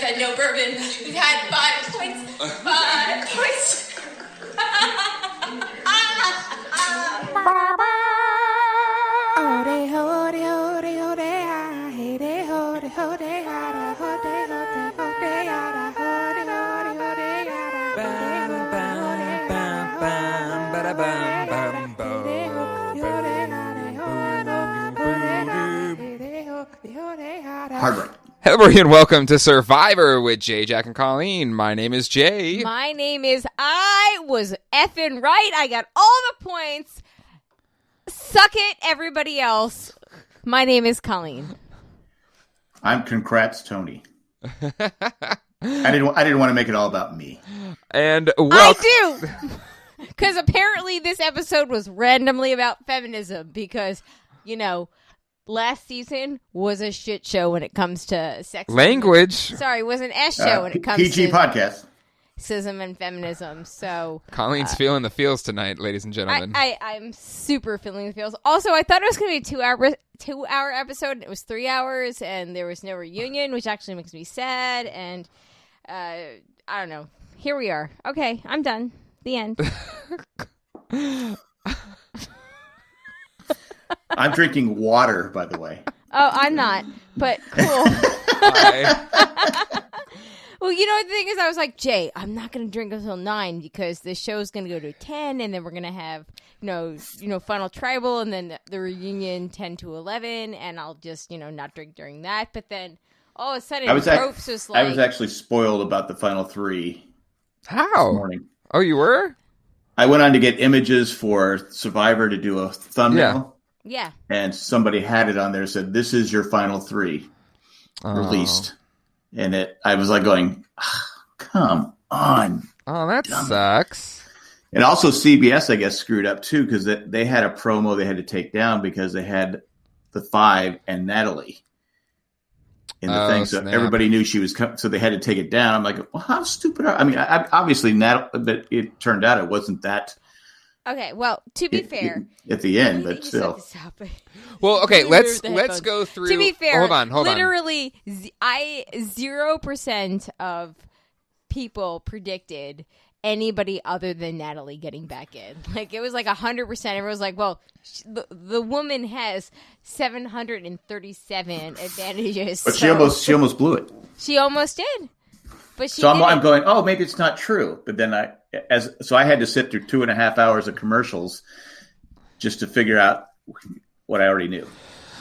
said no bourbon. We've had 5 points. 5 points. Hard right. Hello, everybody, and welcome to Survivor with Jay, Jack, and Colleen. My name is Jay. My name is I was effing right. I got all the points. Suck it, everybody else. My name is Colleen. I'm Congrats Tony. I didn't want to make it all about me. And I do. Because apparently this episode was randomly about feminism because, you know, last season was a shit show when it comes to sex. language. Sorry, it was an S show when it comes PG to podcast. sexism and feminism. So Colleen's feeling the feels tonight, ladies and gentlemen. I'm super feeling the feels. Also, I thought it was going to be a 2-hour episode. And it was 3 hours, and there was no reunion, which actually makes me sad. And I don't know. Here we are. Okay, I'm done. The end. I'm drinking water, by the way. Oh, I'm not, but cool. Well, you know, the thing is, I was like, Jay, I'm not going to drink until 9 because the show's going to go to 10, and then we're going to have, you know, Final Tribal, and then the reunion 10 to 11, and I'll just, not drink during that. But then all of a sudden, Ropes was like... I was actually spoiled about the final 3. How? This morning. Oh, you were? I went on to get images for Survivor to do a thumbnail. Yeah. And somebody had it on there, said, "This is your final 3 released." And I was like going, come on. Oh, that sucks. And also CBS, I guess, screwed up too, because they had a promo they had to take down because they had the 5 and Natalie in the thing. So everybody knew she was coming, so they had to take it down. I'm like, well, how stupid are... I mean, obviously, but it turned out it wasn't that... Okay, well, to be fair... At the end, but still... Well, okay, let's go through... To be fair, hold on. Literally, 0% of people predicted anybody other than Natalie getting back in. Like, it was like 100%. Everyone was like, well, the woman has 737 advantages. But she almost blew it. She almost did. But she I'm going, oh, maybe it's not true. But then I had to sit through 2.5 hours of commercials just to figure out what I already knew.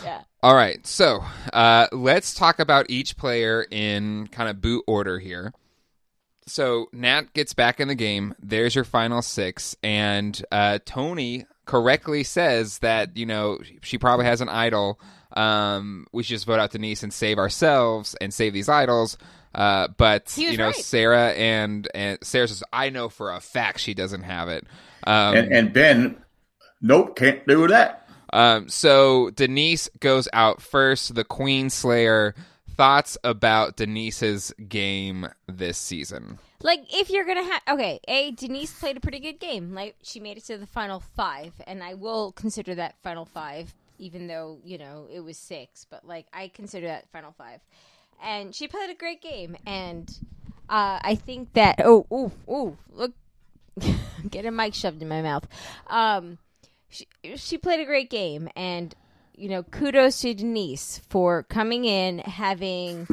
Yeah. All right, so let's talk about each player in kind of boot order here. So Nat gets back in the game. There's your final 6, and Tony correctly says that she probably has an idol. We should just vote out Denise and save ourselves and save these idols. But right. Sarah and Sarah says, I know for a fact she doesn't have it. And Ben, nope, can't do that. So Denise goes out first, the Queen Slayer. Thoughts about Denise's game this season? Like, if you're going to have... Okay, Denise played a pretty good game. Like, she made it to the final 5, and I will consider that final 5, even though, it was 6. But, like, I consider that final 5. And she played a great game, and I think that... Oh, look. Get a mic shoved in my mouth. She played a great game, and... kudos to Denise for coming in, having,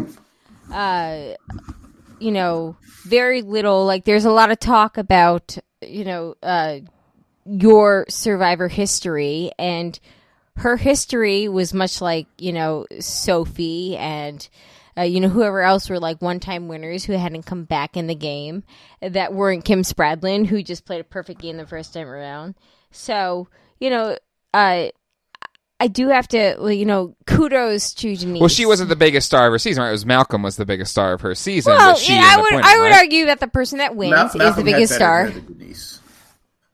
very little, like, there's a lot of talk about, your Survivor history, and her history was much like, Sophie and, whoever else were, like, one-time winners who hadn't come back in the game, that weren't Kim Spradlin, who just played a perfect game the first time around. So, I do have to, kudos to Denise. Well, she wasn't the biggest star of her season, right? It was Malcolm was the biggest star of her season. Well, but I would argue that the person that wins is the biggest star.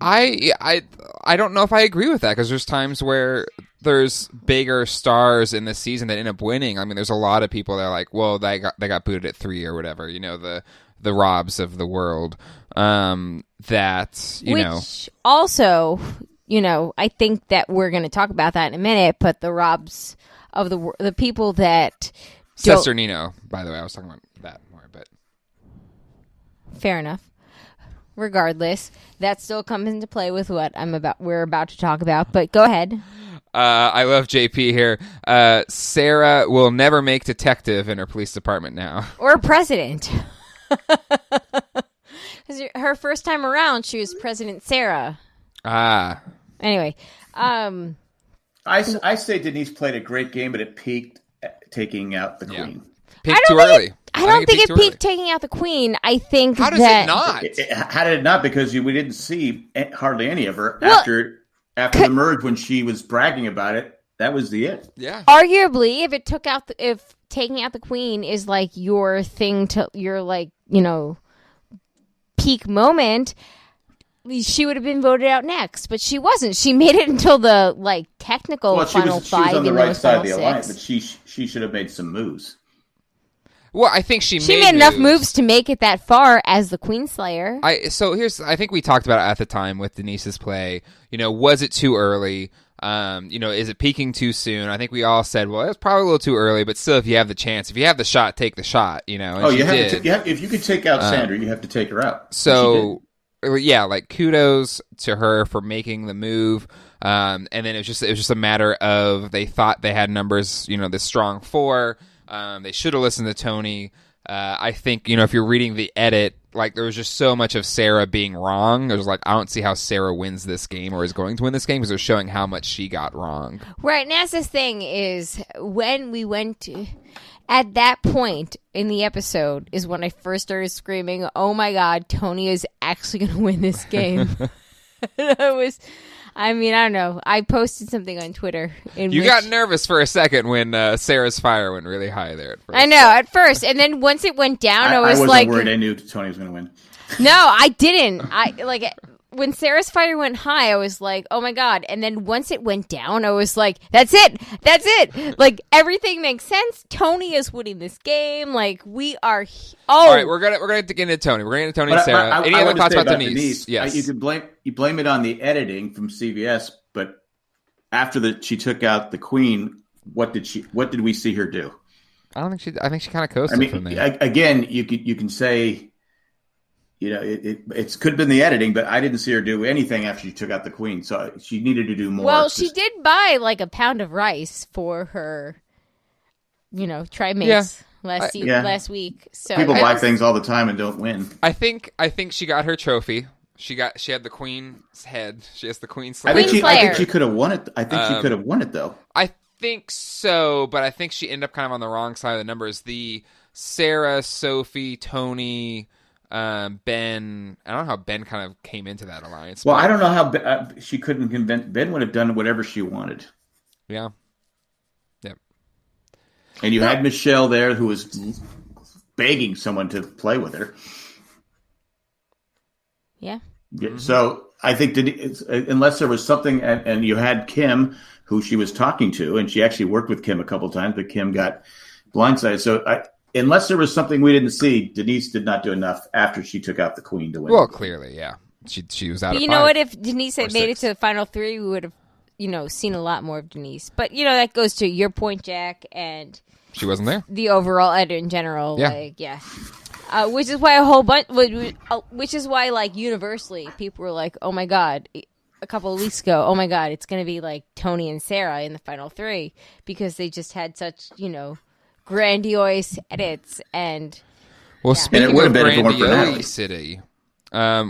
I don't know if I agree with that, because there's times where there's bigger stars in the season that end up winning. I mean, there's a lot of people that are like, well, they got booted at 3 or whatever. The Robs of the world. Which also. I think that we're going to talk about that in a minute, but the Robs of the people that Cesternino, by the way. I was talking about that more, but fair enough. Regardless, that still comes into play with what we're about to talk about. But go ahead. I love JP here. Sarah will never make detective in her police department now, or president. Because her first time around, she was President Sarah. Anyway, I say Denise played a great game, but it peaked taking out the queen. Peaked too early. I don't think it peaked taking out the queen. I think how does it not? How did it not? Because we didn't see hardly any of her after the merge when she was bragging about it. That was the it. Yeah. Arguably, if taking out the queen is like your thing to your peak moment, she would have been voted out next, but she wasn't. She made it until the technical final five. She was on the right side of the alliance, but she should have made some moves. Well, I think she made enough moves to make it that far as the Queen Slayer. I think we talked about it at the time with Denise's play. Was it too early? Is it peaking too soon? I think we all said, well, it's probably a little too early, but still, if you have the chance, if you have the shot, take the shot. And if you could take out Sandra, you have to take her out. So, yeah, kudos to her for making the move. And then it was just a matter of they thought they had numbers, this strong 4. They should have listened to Tony. I think, if you're reading the edit, there was just so much of Sarah being wrong. It was I don't see how Sarah wins this game or is going to win this game because they're showing how much she got wrong. Right. And that's the thing is when we went to, at that point in the episode is when I first started screaming, oh my God, Tony is actually going to win this game. I don't know. I posted something on Twitter. You got nervous for a second when Sarah's fire went really high there at first. I know, at first. And then once it went down, I was wasn't worried. I knew Tony was going to win. No, I didn't. When Sarah's fire went high, I was like, oh my God. And then once it went down, I was like, that's it. That's it. Everything makes sense. Tony is winning this game. We are... All right, we're gonna get into Tony. We're going to get into Tony and Sarah. Any other thoughts about Denise? Yes. You could blame it on the editing from CBS, but after she took out the queen, what did we see her do? I think she kind of coasted from there. Again, you can say... it could have been the editing, but I didn't see her do anything after she took out the queen, so she needed to do more. Well, she did buy a pound of rice for her, tri-mates last week. So people buy things all the time and don't win. I think she got her trophy. She had the queen's head. She has the queen's slayer. I think she could have won it. I think she could have won it though. I think so, but I think she ended up kind of on the wrong side of the numbers. The Sarah, Sophie, Tony. Ben, I don't know how Ben kind of came into that alliance. Well, I don't know how she couldn't convince Ben. Would have done whatever she wanted. Yeah. Yep. And you had Michelle there, who was begging someone to play with her. Yeah. Mm-hmm. So I think unless there was something, and you had Kim, who she was talking to, and she actually worked with Kim a couple times, but Kim got blindsided. So unless there was something we didn't see, Denise did not do enough after she took out the queen to win. Well, clearly, yeah. She was out but of you know what? If Denise had made it to the final 3, we would have, seen a lot more of Denise. But, that goes to your point, Jack, and... She wasn't there. The overall edit in general. Yeah. Which is why a whole bunch... Which is why, universally, people were like, oh my God... A couple of weeks ago, oh my God, it's going to be Tony and Sarah in the final 3. Because they just had such, grandiose edits and speaking of grandiosity,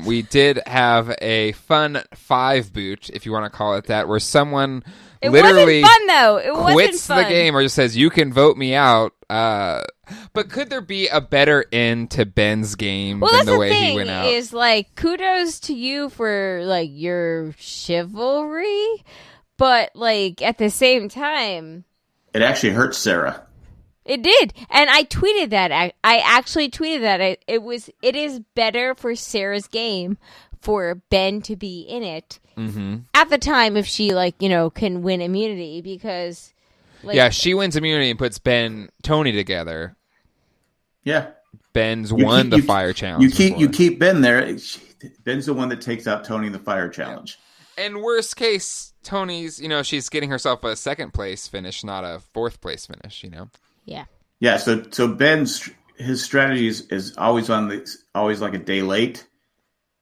we did have a fun 5 boot, if you want to call it that, where someone literally wasn't fun, though. It quits wasn't fun. The game or just says you can vote me out. But could there be a better end to Ben's game than the way he went out? Is kudos to you for your chivalry, but at the same time, it actually hurts Sarah. It did, and I tweeted that. I actually tweeted that. It is better for Sarah's game for Ben to be in it at the time if she can win immunity because she wins immunity and puts Tony together. Yeah, Ben's won the fire challenge. You keep Ben there. Ben's the one that takes out Tony in the fire challenge. Yeah. And worst case, Tony's she's getting herself a 2nd place finish, not a 4th place finish. Yeah. Yeah, so Ben's his strategy is always always like a day late,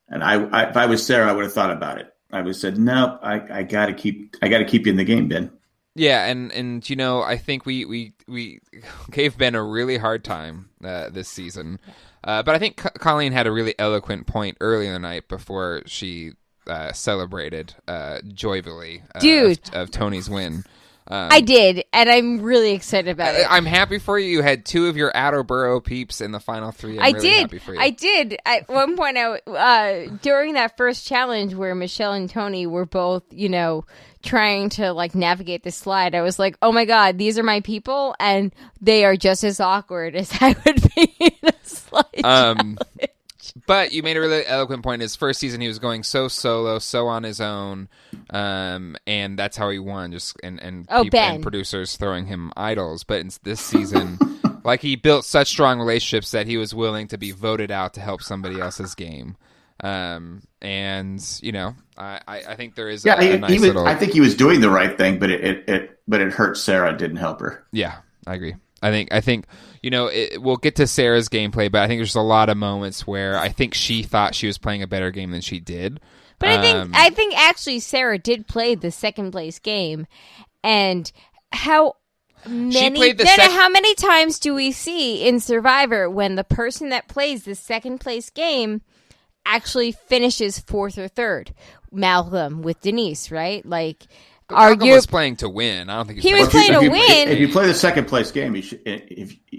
and if I was Sarah, I would have thought about it. I would have said, nope, I gotta keep you in the game, Ben. Yeah, and I think we gave Ben a really hard time this season, but I think Colleen had a really eloquent point early in the night before she celebrated joyfully of Tony's win. I did, and I'm really excited about it. I'm happy for you. You had 2 of your Attleboro peeps in the final 3. I'm really happy for you. I did. At one point, during that first challenge where Michelle and Tony were both, trying to like navigate the slide, I was like, oh my God, these are my people, and they are just as awkward as I would be in a slide challenge. But you made a really eloquent point. His first season, he was going so solo, so on his own, and that's how he won. Just and producers throwing him idols. But in this season, like he built such strong relationships that he was willing to be voted out to help somebody else's game. I think there is a nice little. I think he was doing the right thing, but it hurt Sarah. It didn't help her. Yeah, I agree. I think we'll get to Sarah's gameplay, but I think there's a lot of moments where I think she thought she was playing a better game than she did. But I think actually Sarah did play the second place game, and how many times do we see in Survivor when the person that plays the second place game actually finishes 4th or 3rd? Malcolm with Denise, right? Like. Malcolm was playing to win. I don't think he was playing to win. If you play the second place game, you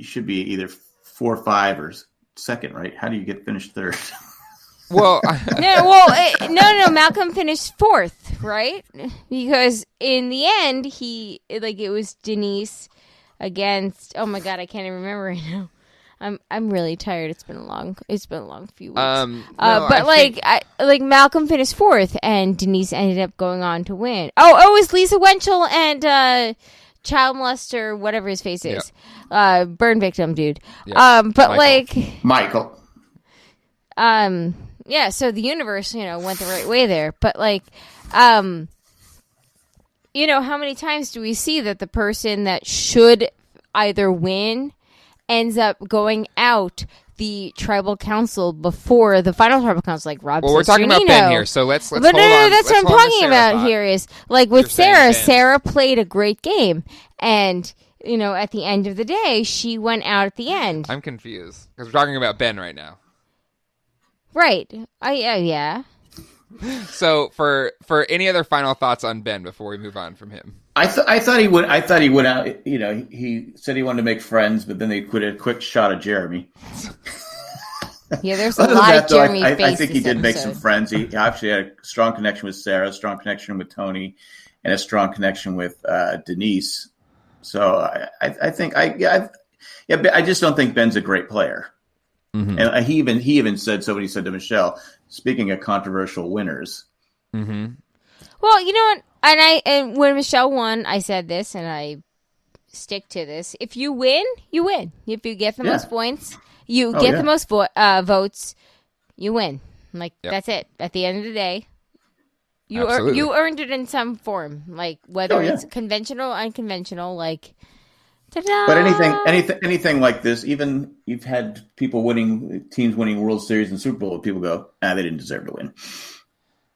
should be either 4, 5, or 2nd, right? How do you get finished 3rd? Well, no. Malcolm finished 4th, right? Because in the end, it was Denise against. Oh my God, I can't even remember right now. I'm really tired. It's been a long few weeks. Malcolm finished 4th, and Denise ended up going on to win. Oh, it was Lisa Wenchel and child molester, whatever his face is, burn victim dude. Yeah. Michael. Yeah. So the universe, went the right way there, but how many times do we see that the person that should either win ends up going out the tribal council before the final tribal council, like Rob. Well, we're talking about Ben here, so let's hold on. That's what I'm talking about here is like with Sarah. Sarah played a great game, and at the end of the day, she went out at the end. I'm confused because we're talking about Ben right now. Right. Yeah. So for any other final thoughts on Ben before we move on from him? I thought he would. I thought he went out. He said he wanted to make friends, but then they put a quick shot of Jeremy. Yeah, there's a lot of Jeremy faces. I think he did make some friends. He actually had a strong connection with Sarah, a strong connection with Tony, and a strong connection with Denise. So I think I just don't think Ben's a great player. Mm-hmm. And he even said so when he said to Michelle, speaking of controversial winners. Mm-hmm. Well, you know what? And when Michelle won, I said this, and I stick to this. If you win, you win. If you get the most points, the most votes, you win. That's it. At the end of the day, you earned it in some form, like whether it's conventional, unconventional, like. Ta-da! But anything like this, even you've had teams winning World Series and Super Bowl, people go, they didn't deserve to win.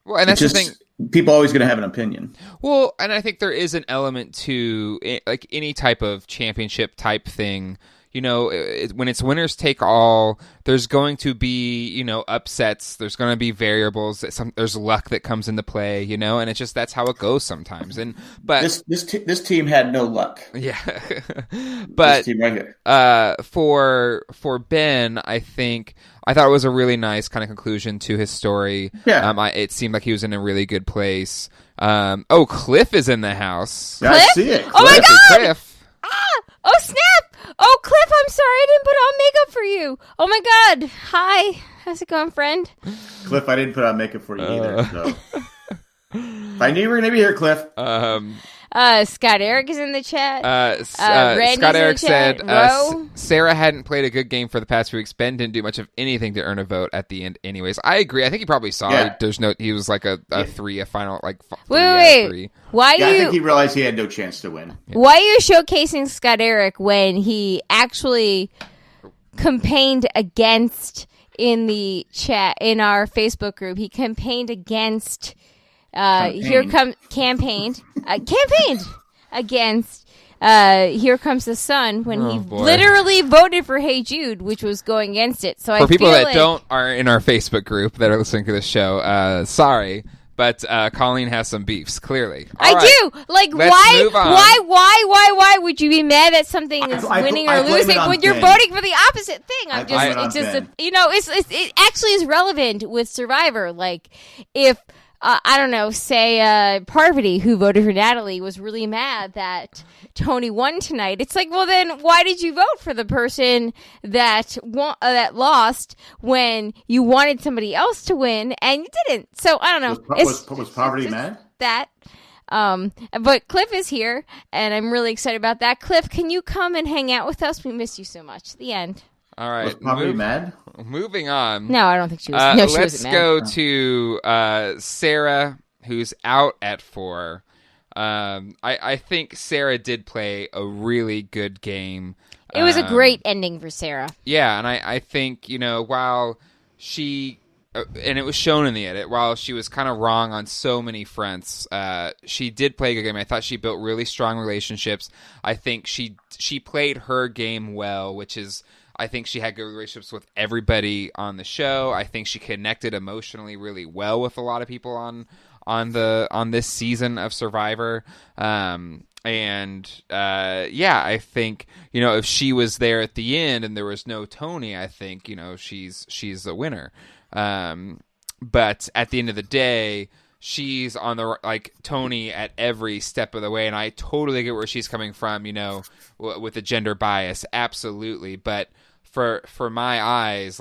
Well, and that's the thing. People are always going to have an opinion. Well, and I think there is an element to like any type of championship type thing. When it's winners take all, there's going to be, upsets. There's going to be variables. There's luck that comes into play, and it's just that's how it goes sometimes. But this team had no luck. Yeah, but this team right here. For Ben, I thought it was a really nice kind of conclusion to his story. Yeah, it seemed like he was in a really good place. Cliff is in the house. Yeah, I see it. Cliff. Oh my God! Cliff. Oh snap! Oh Cliff, I'm sorry I didn't put on makeup for you. Oh my God! Hi, how's it going, friend? Cliff, I didn't put on makeup for you either. So. I knew you were going to be here, Cliff. Scott Eric is in the chat. Scott Eric said Ro? Sarah hadn't played a good game for the past few weeks. Ben didn't do much of anything to earn a vote at the end anyways. I agree. I think he probably saw it. He was like a 3, a final, like 3 wait. out of 3. Why I think he realized he had no chance to win. Yeah. Why are you showcasing Scott Eric when he actually campaigned against in the chat in our Facebook group? He campaigned against campaigned against Here Comes the Sun when he literally voted for Hey Jude, which was going against it. So for people that like... are in our Facebook group that are listening to this show, sorry. But Colleen has some beefs, clearly. I do. Like, why would you be mad that something is winning or losing when you're voting for the opposite thing? It actually is relevant with Survivor. Like, if I don't know, say Parvati, who voted for Natalie, was really mad that Tony won tonight. It's like, well, then why did you vote for the person that lost when you wanted somebody else to win and you didn't? So I don't know. Was Parvati mad? That. But Cliff is here, and I'm really excited about that. Cliff, can you come and hang out with us? We miss you so much. The end. All right. Was Parvati mad? Moving on. No, I don't think she was. No, she let's wasn't mad. go to Sarah, who's out at 4. I think Sarah did play a really good game. It was a great ending for Sarah. Yeah, and I think, while she... and it was shown in the edit, while she was kind of wrong on so many fronts, she did play a good game. I thought she built really strong relationships. I think she played her game well, which is... I think she had good relationships with everybody on the show. I think she connected emotionally really well with a lot of people on this season of Survivor. I think if she was there at the end and there was no Tony, I think she's a winner. But at the end of the day, she's on the Tony at every step of the way, and I totally get where she's coming from. With the gender bias, absolutely, but. For my eyes,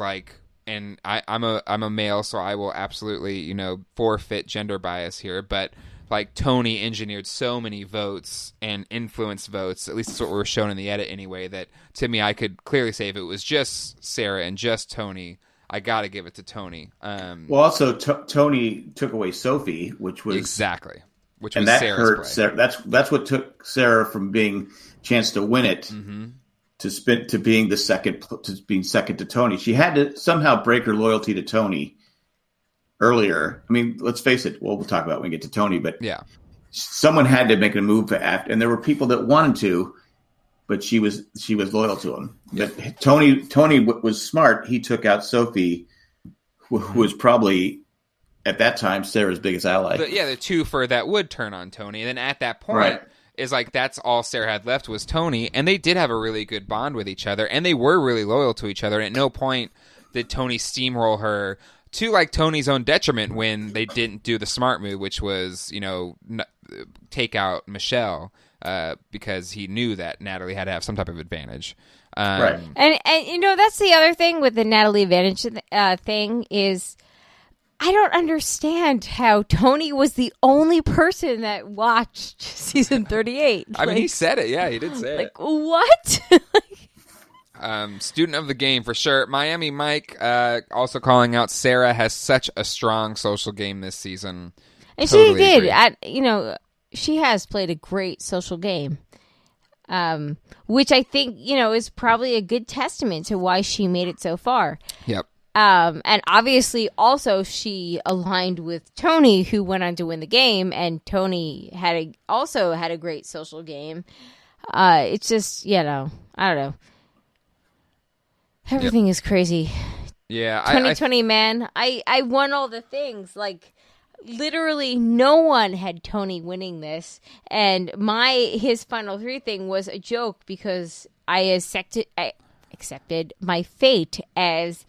and I'm a male, so I will absolutely, forfeit gender bias here. But Tony engineered so many votes and influenced votes. At least that's what we're shown in the edit anyway. That to me, I could clearly say if it was just Sarah and just Tony, I got to give it to Tony. Well, also Tony took away Sophie, which was exactly, which and was that Sarah's hurt play. Sarah. That's what took Sarah from being chance to win it. Mm-hmm. To being second to Tony. She had to somehow break her loyalty to Tony earlier. I mean, let's face it. Well, we'll talk about it when we get to Tony, but yeah, someone had to make a move after, and there were people that wanted to, but she was loyal to him. Yeah. But Tony was smart. He took out Sophie, who was probably at that time Sarah's biggest ally. The two for that would turn on Tony, and then at that point. Right. Is that's all Sarah had left was Tony, and they did have a really good bond with each other, and they were really loyal to each other. And at no point did Tony steamroll her to Tony's own detriment when they didn't do the smart move, which was take out Michelle because he knew that Natalie had to have some type of advantage. Right, and that's the other thing with the Natalie advantage thing is. I don't understand how Tony was the only person that watched season 38. I mean, he said it. Yeah, he did say it. What? Student of the game for sure. Miami Mike also calling out Sarah has such a strong social game this season. And totally she did. agree. She has played a great social game, which I think, is probably a good testament to why she made it so far. Yep. And obviously, also, she aligned with Tony, who went on to win the game, and Tony also had a great social game. It's just, I don't know. Everything is crazy. Yeah. 2020, man. I won all the things. Literally, no one had Tony winning this. And his Final 3 thing was a joke because I accepted my fate as...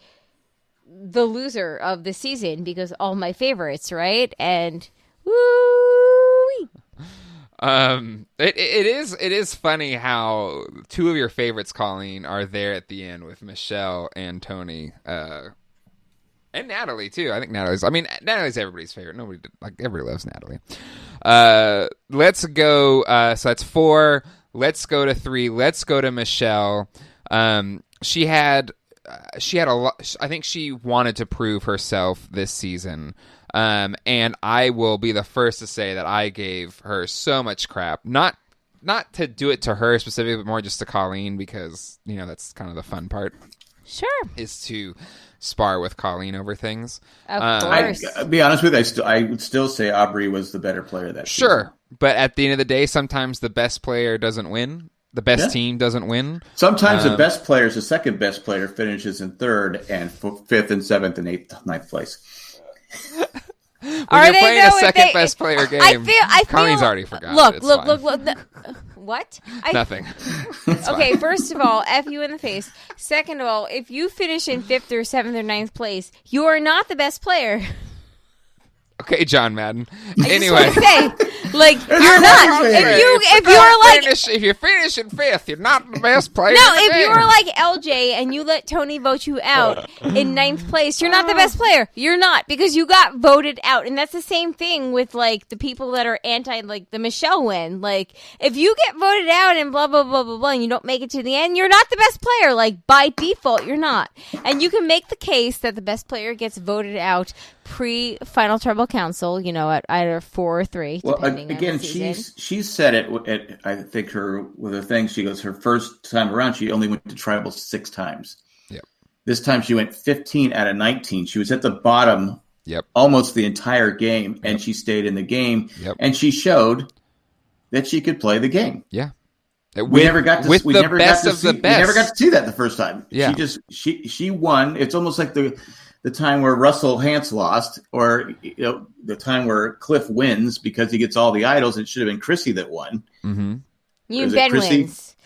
the loser of the season because all my favorites, right? And woo! It is funny how two of your favorites, Colleen, are there at the end with Michelle and Tony. And Natalie too. I think Natalie's everybody's favorite. Everybody loves Natalie. Let's go. So that's 4. Let's go to 3. Let's go to Michelle. She had a lot. I think she wanted to prove herself this season. And I will be the first to say that I gave her so much crap. Not to do it to her specifically, but more just to Colleen, because that's kind of the fun part. Sure. Is to spar with Colleen over things. Of course. I'll be honest with you, I would still say Aubrey was the better player that season. Sure, but at the end of the day, sometimes the best player doesn't win. The best team doesn't win. Sometimes the best player is the second best player, finishes in 3rd and 5th and 7th and 8th, 9th place. When you're playing a second best player game, I feel Colleen's already forgotten. Look. What? Nothing. Okay, first of all, F you in the face. Second of all, if you finish in 5th or 7th or 9th place, you are not the best player. Okay, John Madden. Anyway, say, you're not. If you finish in 5th, you're not the best player. No, if you are like LJ and you let Tony vote you out in 9th place, you're not the best player. You're not, because you got voted out, and that's the same thing with the people that are anti the Michelle win. If you get voted out and blah blah blah blah blah, and you don't make it to the end, you're not the best player. By default, you're not. And you can make the case that the best player gets voted out pre-final Tribal Council, at either 4 or 3, depending on the season. she said it. I think with her thing, she goes, her first time around, she only went to Tribal 6 times. Yep. This time she went 15 out of 19. She was at the bottom. Yep. Almost the entire game, and she stayed in the game. Yep. And she showed that she could play the game. Yeah. We never got to see that the first time. Yeah. She won. It's almost like the time where Russell Hantz lost, or the time where Cliff wins because he gets all the idols. It should have been Chrissy that won. Mm-hmm. Ben wins.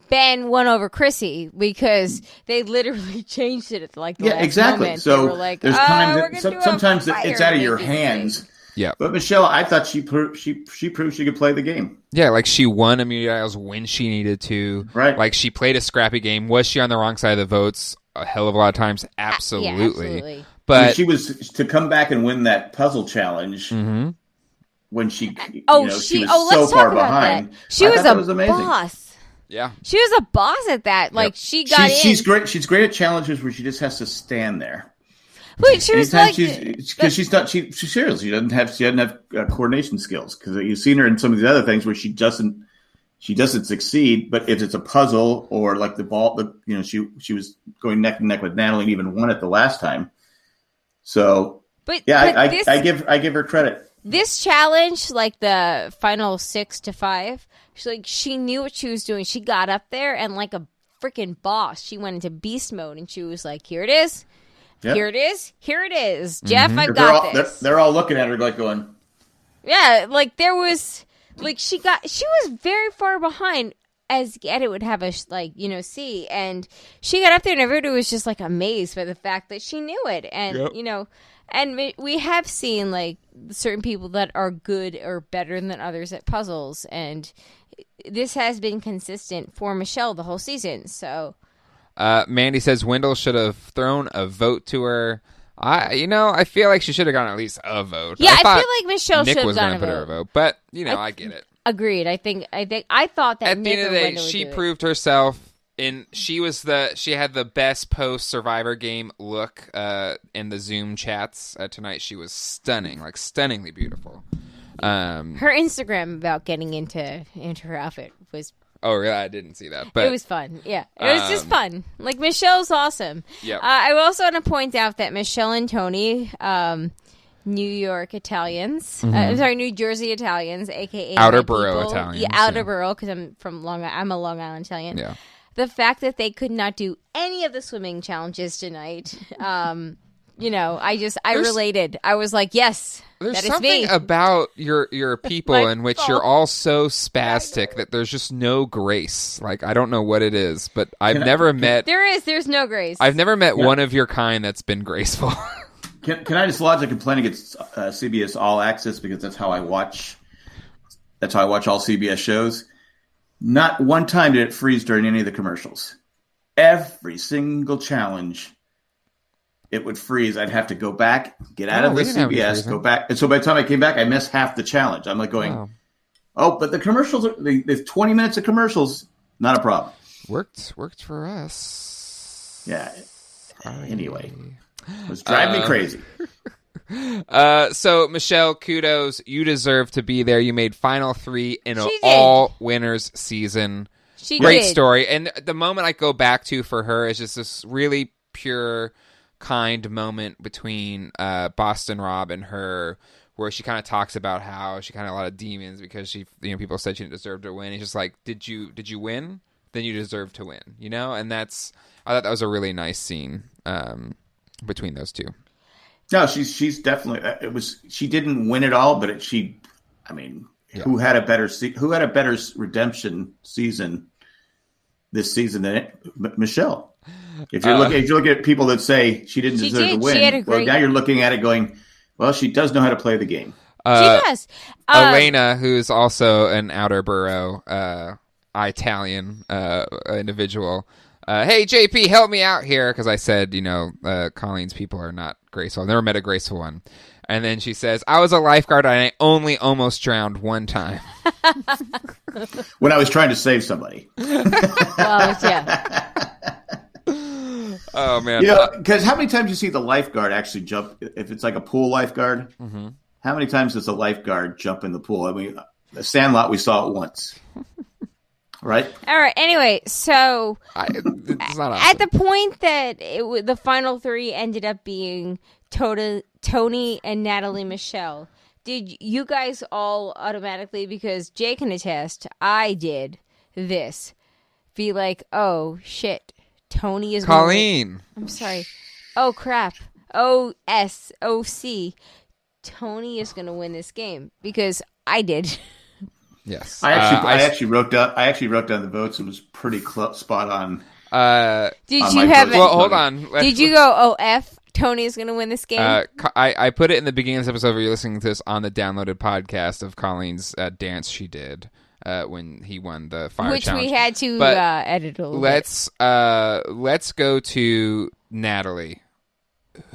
Ben won over Chrissy because they literally changed it at the last exactly. moment. So they were like, there's times sometimes it's out of your hands. Yeah. But Michelle, I thought she proved she could play the game. Yeah, she won immunity idols when she needed to. Right. She played a scrappy game. Was she on the wrong side of the votes a hell of a lot of times? Absolutely. Yeah, absolutely. But she was to come back and win that puzzle challenge when she she was so far behind. She was a amazing. boss. Yeah. She was a boss at that. She got in. She's great. She's great at challenges where she just has to stand there. Wait, she was because she's not. She seriously, she doesn't have coordination skills, because you've seen her in some of the other things where she doesn't succeed. But if it's a puzzle or the ball, she was going neck and neck with Natalie and even won it the last time. So, I give her credit. This challenge, the final 6 to 5, she knew what she was doing. She got up there and like a freaking boss, she went into beast mode and she was like, "Here it is." Yep. Here it is. Jeff, I've got this. They're all looking at her going. Yeah, there was she was very far behind, as Edit would have us see, and she got up there and everybody was just amazed by the fact that she knew it, and and we have seen certain people that are good or better than others at puzzles, and this has been consistent for Michelle the whole season. So. Mandy says Wendell should have thrown a vote to her. I feel like she should have gotten at least a vote. Yeah, I feel like Michelle should have gotten a vote. Put her a vote, but I get it. Agreed. I thought that at the end of the day, she proved herself. She had the best post Survivor game look in the Zoom chats tonight. She was stunning, stunningly beautiful. Her Instagram about getting into her outfit was. Oh, really? I didn't see that. But it was fun. Yeah. It was just fun. Michelle's awesome. Yeah. I also want to point out that Michelle and Tony, New York Italians, New Jersey Italians, a.k.a. Outer Borough Italians. Yeah, Outer Borough, because I'm from I'm a Long Island Italian. Yeah. The fact that they could not do any of the swimming challenges tonight, I related. I was like, yes. There's something about your people in which you're all so spastic that there's just no grace. I don't know what it is, but I've never met... There's no grace. I've never met one of your kind that's been graceful. Can I just lodge a complaint against CBS All Access, because that's how I watch all CBS shows. Not one time did it freeze during any of the commercials. Every single challenge it would freeze. I'd have to go back, get out of the we didn't have any CBS, freezing. go back. And so by the time I came back, I missed half the challenge. I'm like going, but the commercials, there's 20 minutes of commercials, not a problem. Worked for us. Yeah. Anyway, it was driving me crazy. So Michelle, kudos. You deserve to be there. You made Final 3 in an She did. all winners season. She Great did. story. And the moment I go back to for her is just this really pure, kind moment between Boston Rob and her, where she kind of talks about how she kind of had a lot of demons because people said she didn't deserve to win. It's just like, did you win? Then you deserve to win, And I thought that was a really nice scene between those two. No, she's definitely. She didn't win it all, but who had a better redemption season this season than Michelle? If you look at people that say she didn't deserve to win, She had a great... now you're looking at it going, well, she does know how to play the game. She does. Elena, who's also an outer borough Italian individual. Hey, JP, help me out here, because I said, Colleen's people are not graceful. I've never met a graceful one. And then she says, I was a lifeguard and I only almost drowned one time. When I was trying to save somebody. Well, yeah. Oh, man. Because how many times you see the lifeguard actually jump, if it's like a pool lifeguard, how many times does a lifeguard jump in the pool? I mean, the Sandlot, we saw it once. Right. All right. Anyway, so it's not at the point that the final 3 ended up being Tony and Natalie Michelle, did you guys all automatically, because Jay can attest, I did this, be like, oh shit, Tony is Colleen. I'm sorry. Oh crap. OSOC. Tony is going to win this game, because I did. Yes, I actually wrote down the votes. It was pretty spot on. Did you have? Well, hold on. Did you go? Oh, F. Tony is going to win this game. I put it in the beginning of this episode where you're listening to this on the downloaded podcast of Colleen's dance she did when he won the fire which challenge. We had to edit a little bit. Let's go to Natalie,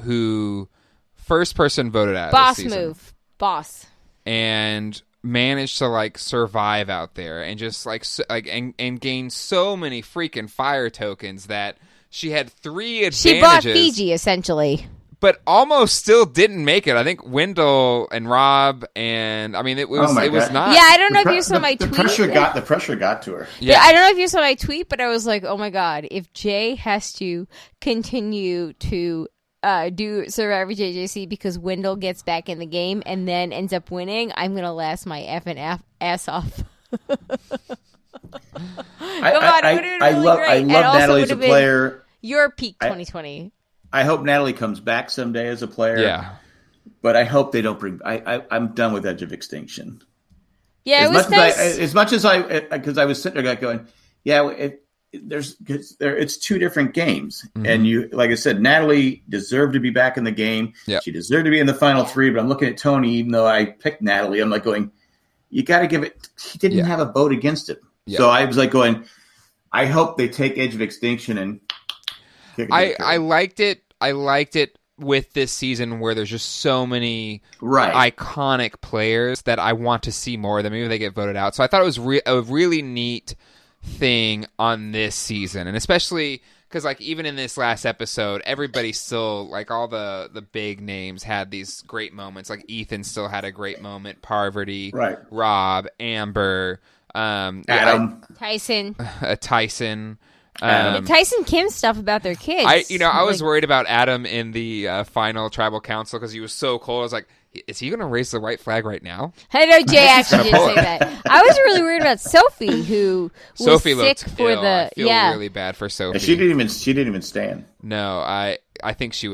who first person voted out. Boss this season, move. Boss. And managed to survive out there and just and gain so many freaking fire tokens that she had 3 advantages. She bought Fiji essentially, but almost still didn't make it. I think Wendell and Rob and it was not. Yeah, I don't know if you saw my tweet. The pressure got to her. Yeah, I don't know if you saw my tweet, but I was like, oh my god, if Jay has to continue to do Survivor JJC because Wendell gets back in the game and then ends up winning, I'm gonna last my effing ass off. I love Natalie as a player. Your peak 2020. I hope Natalie comes back someday as a player. Yeah, but I hope they don't bring. I'm done with Edge of Extinction. Yeah, as much as because I was sitting there going, yeah. It's 2 different games, and you, like I said, Natalie deserved to be back in the game. Yep. She deserved to be in the final 3. But I'm looking at Tony, even though I picked Natalie, I'm like going, you got to give it. He didn't have a vote against it, so I was like going, I hope they take Edge of Extinction and. I liked it. I liked it with this season where there's just so many iconic players that I want to see more of them. Maybe they get voted out. So I thought it was a really neat thing on this season, and especially because even in this last episode, everybody still all the big names had these great moments. Ethan still had a great moment, Parvati, Rob, Amber, Adam, Tyson, Tyson Kim stuff about their kids. I was worried about Adam in the final tribal council because he was so cold. I was like, is he going to raise the white flag right now? I know Jay actually did say that. I was really worried about Sophie, who was sick for ill. I feel really bad for Sophie. She didn't even stand. No, I think she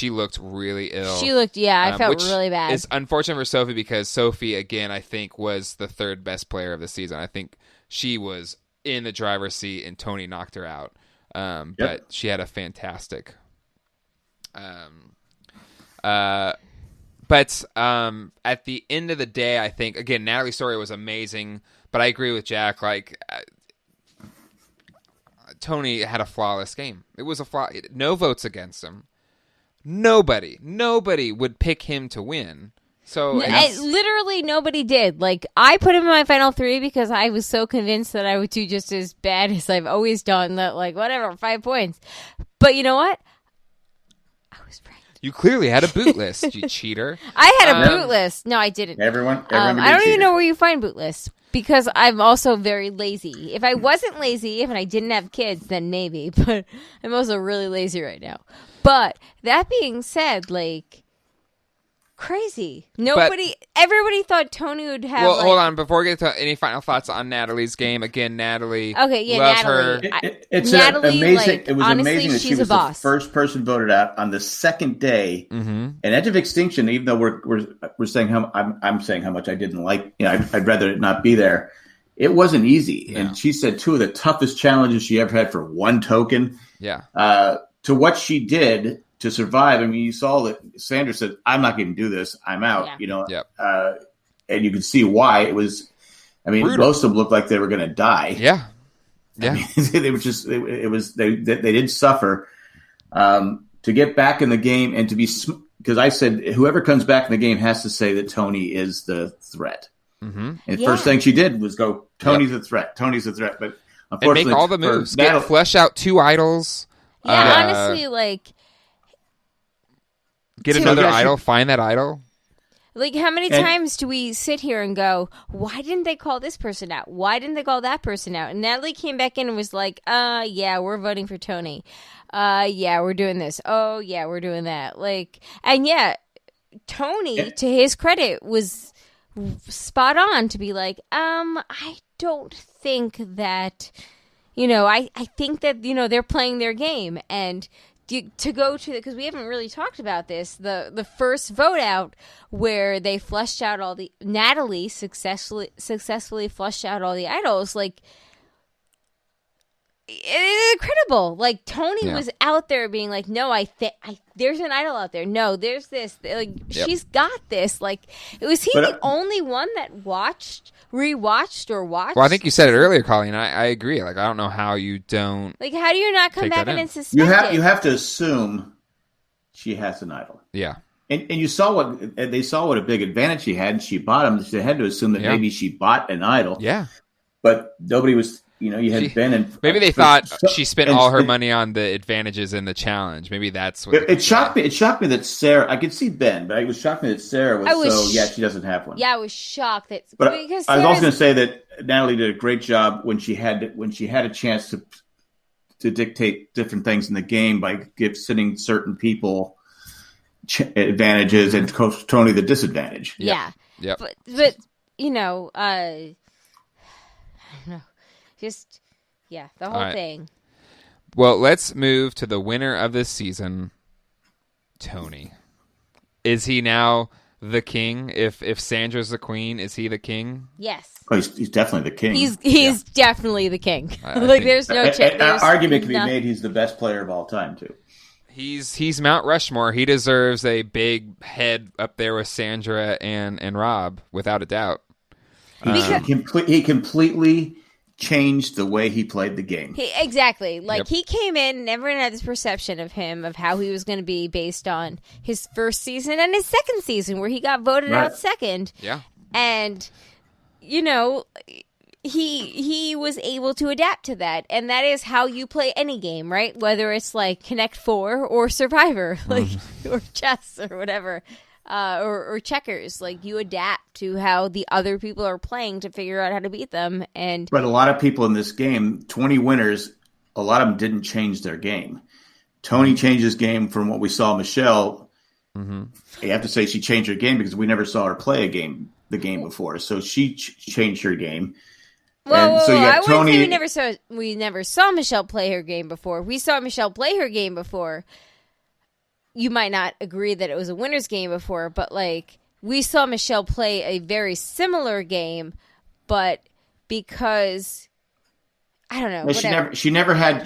looked really ill. She looked, I felt really bad. It's unfortunate for Sophie because Sophie, again, I think was the 3rd best player of the season. I think she was in the driver's seat and Tony knocked her out. But she had a fantastic. But at the end of the day, I think, again, Natalie's story was amazing, but I agree with Jack. Tony had a flawless game. It was no votes against him. nobody would pick him to win. So literally nobody did. Like, I put him in my final 3 because I was so convinced that I would do just as bad as I've always done. That, like, whatever, 5 points. But you know what? I was right. You clearly had a boot list, you cheater. I had a boot list. No, I didn't. Everyone I don't even know where you find boot lists because I'm also very lazy. If I wasn't lazy, and I didn't have kids, then maybe. But I'm also really lazy right now. But that being said, like, crazy. Everybody thought Tony would have. Well, hold on. Before we get to any final thoughts on Natalie's game, again, Natalie. Okay, yeah, loves Natalie. her. It's Natalie, amazing. like, It was honestly, amazing that she's she a was boss. the first person voted out on the second day. Mm-hmm. And Edge of Extinction, even though we're saying I'm saying how much I didn't like, I'd rather it not be there. It wasn't easy, and she said 2 of the toughest challenges she ever had for one token. Yeah. To what she did to survive. I mean, you saw that Sandra said, "I'm not going to do this. I'm out." Yeah. Yep. And you could see why it was. I mean, brutal. most of them looked like they were going to die. Yeah. Yeah. I mean, they were just. It was they did suffer to get back in the game and to be, because I said whoever comes back in the game has to say that Tony is the threat. Mm-hmm. And the first thing she did was go, "Tony's the threat. Tony's the threat." But And unfortunately, make all the moves. Flesh out 2 idols. Yeah, honestly, like, Get another idol. Find that idol. Like, how many times do we sit here and go, why didn't they call this person out? Why didn't they call that person out? And Natalie came back in and was like, yeah, we're voting for Tony. Yeah, we're doing this. Oh, yeah, we're doing that. Like, and yeah, Tony, to his credit, was spot on to be like, I don't think that, I think that, they're playing their game. And to go to, because we haven't really talked about this, the first vote out where they flushed out Natalie successfully flushed out all the idols, like, it is incredible. Like, Tony was out there being like, no, there's an idol out there. No, there's this. Like, she's got this. Like, was he the only one that rewatched or watched? Well, I think you said it earlier, Colleen. I agree. Like, I don't know how you don't. Like, how do you not come back and suspend it? You have to assume she has an idol. Yeah. And they saw what a big advantage she had, and she bought him. They had to assume that maybe she bought an idol. Yeah. But nobody was. You had Ben and maybe they thought she spent all her money on the advantages in the challenge. Maybe that's what it shocked me. It shocked me that Sarah. I could see Ben, but it was shocked me that Sarah was she doesn't have one. Yeah, I was shocked that. But because I was also going to say that Natalie did a great job when she had a chance to dictate different things in the game by sending certain people advantages and Tony the disadvantage. Yeah. But I don't know. Just, the whole thing. Well, let's move to the winner of this season, Tony. Is he now the king? If Sandra's the queen, is he the king? Yes. Oh, he's definitely the king. He's definitely the king. Like, there's no argument can be made he's the best player of all time, too. He's Mount Rushmore. He deserves a big head up there with Sandra and Rob, without a doubt. He completely changed the way he played the game. Exactly. Like, he came in and everyone had this perception of him, of how he was going to be based on his first season and his second season, where he got voted out second. Yeah. And, he was able to adapt to that. And that is how you play any game, right? Whether it's like Connect 4 or Survivor, like, or chess or whatever. Or checkers, like, you adapt to how the other people are playing to figure out how to beat them. But a lot of people in this game, 20 winners, a lot of them didn't change their game. Tony changed his game from what we saw Michelle. Mm-hmm. You have to say she changed her game because we never saw her play the game before. So she changed her game. Well, I wouldn't say we never saw Michelle play her game before. We saw Michelle play her game before. You might not agree that it was a winner's game before, but, like, we saw Michelle play a very similar game, but because I don't know. Well, she never went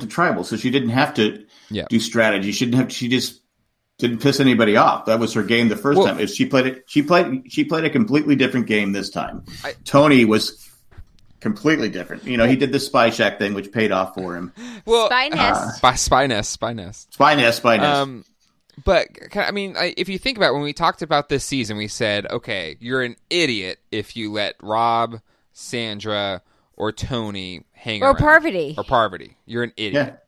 to tribal, so she didn't have to do strategy. She just didn't piss anybody off. That was her game the first time. She played a completely different game this time. Tony was Completely different. He did the Spy Shack thing, which paid off for him. Well, Spy Nest. Spy Nest. But if you think about it, when we talked about this season, we said, okay, you're an idiot if you let Rob, Sandra, or Tony hang around. Or Parvati. You're an idiot.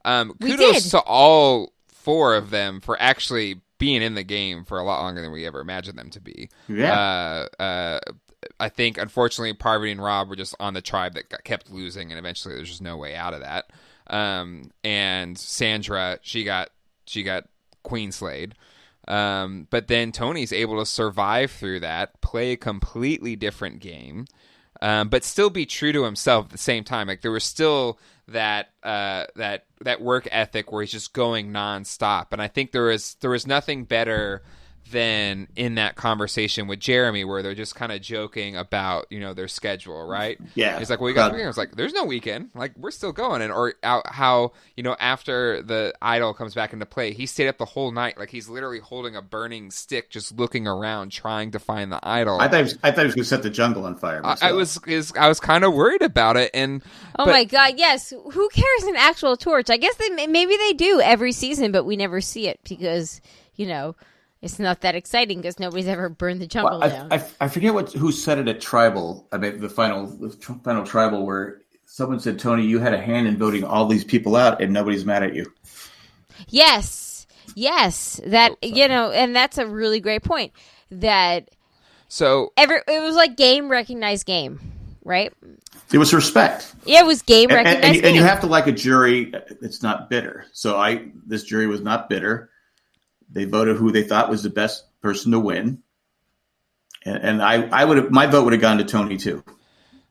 Yeah. Kudos to all 4 of them for actually being in the game for a lot longer than we ever imagined them to be. Yeah. I think, unfortunately, Parvati and Rob were just on the tribe that kept losing, and eventually there's just no way out of that. And Sandra, she got queen slayed. But then Tony's able to survive through that, play a completely different game, but still be true to himself at the same time. Like, there was still that work ethic where he's just going nonstop. And I think there was nothing better than in that conversation with Jeremy where they're just kind of joking about, their schedule, right? Yeah. He's like, well, you got the weekend. I was like, there's no weekend. Like, we're still going. And or how, after the idol comes back into play, he stayed up the whole night. Like, he's literally holding a burning stick, just looking around, trying to find the idol. I thought he was going to set the jungle on fire. I was kind of worried about it. My God, yes. Who carries an actual torch? I guess maybe they do every season, but we never see it because, it's not that exciting because nobody's ever burned the jungle down. I forget who said it at Tribal. I mean, the final Tribal where someone said, Tony, you had a hand in voting all these people out and nobody's mad at you. Yes. That, and that's a really great point. That it was like game recognized game, right? It was respect. Yeah, it was game recognized game. And you have to like a jury that's not bitter. So this jury was not bitter. They voted who they thought was the best person to win, and my vote would have gone to Tony too.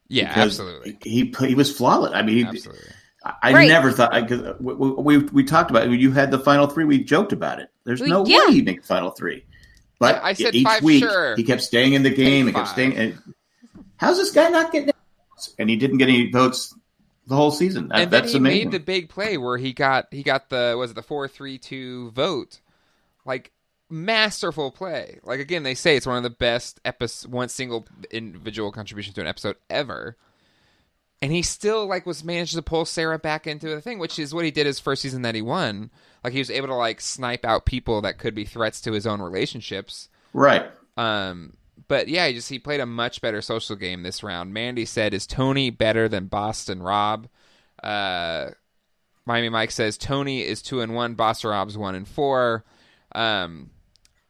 Yeah, absolutely. He was flawless. I mean, absolutely. I never thought we talked about it. When you had the final 3, we joked about it. There's no way he'd make the final 3, but I said each 5, week sure. he kept staying in the game. He kept staying. And how's this guy not getting votes? And he didn't get any votes the whole season. That's amazing. Made the big play where he got the 4-3-2 vote. Like, masterful play. Like, again, they say it's one of the best one single individual contributions to an episode ever. And he still, was managed to pull Sarah back into the thing, which is what he did his first season that he won. Like, he was able to, snipe out people that could be threats to his own relationships. Right. But, yeah, he played a much better social game this round. Mandy said, is Tony better than Boston Rob? Miami Mike says, Tony is 2-1, Boston Rob's 1-4.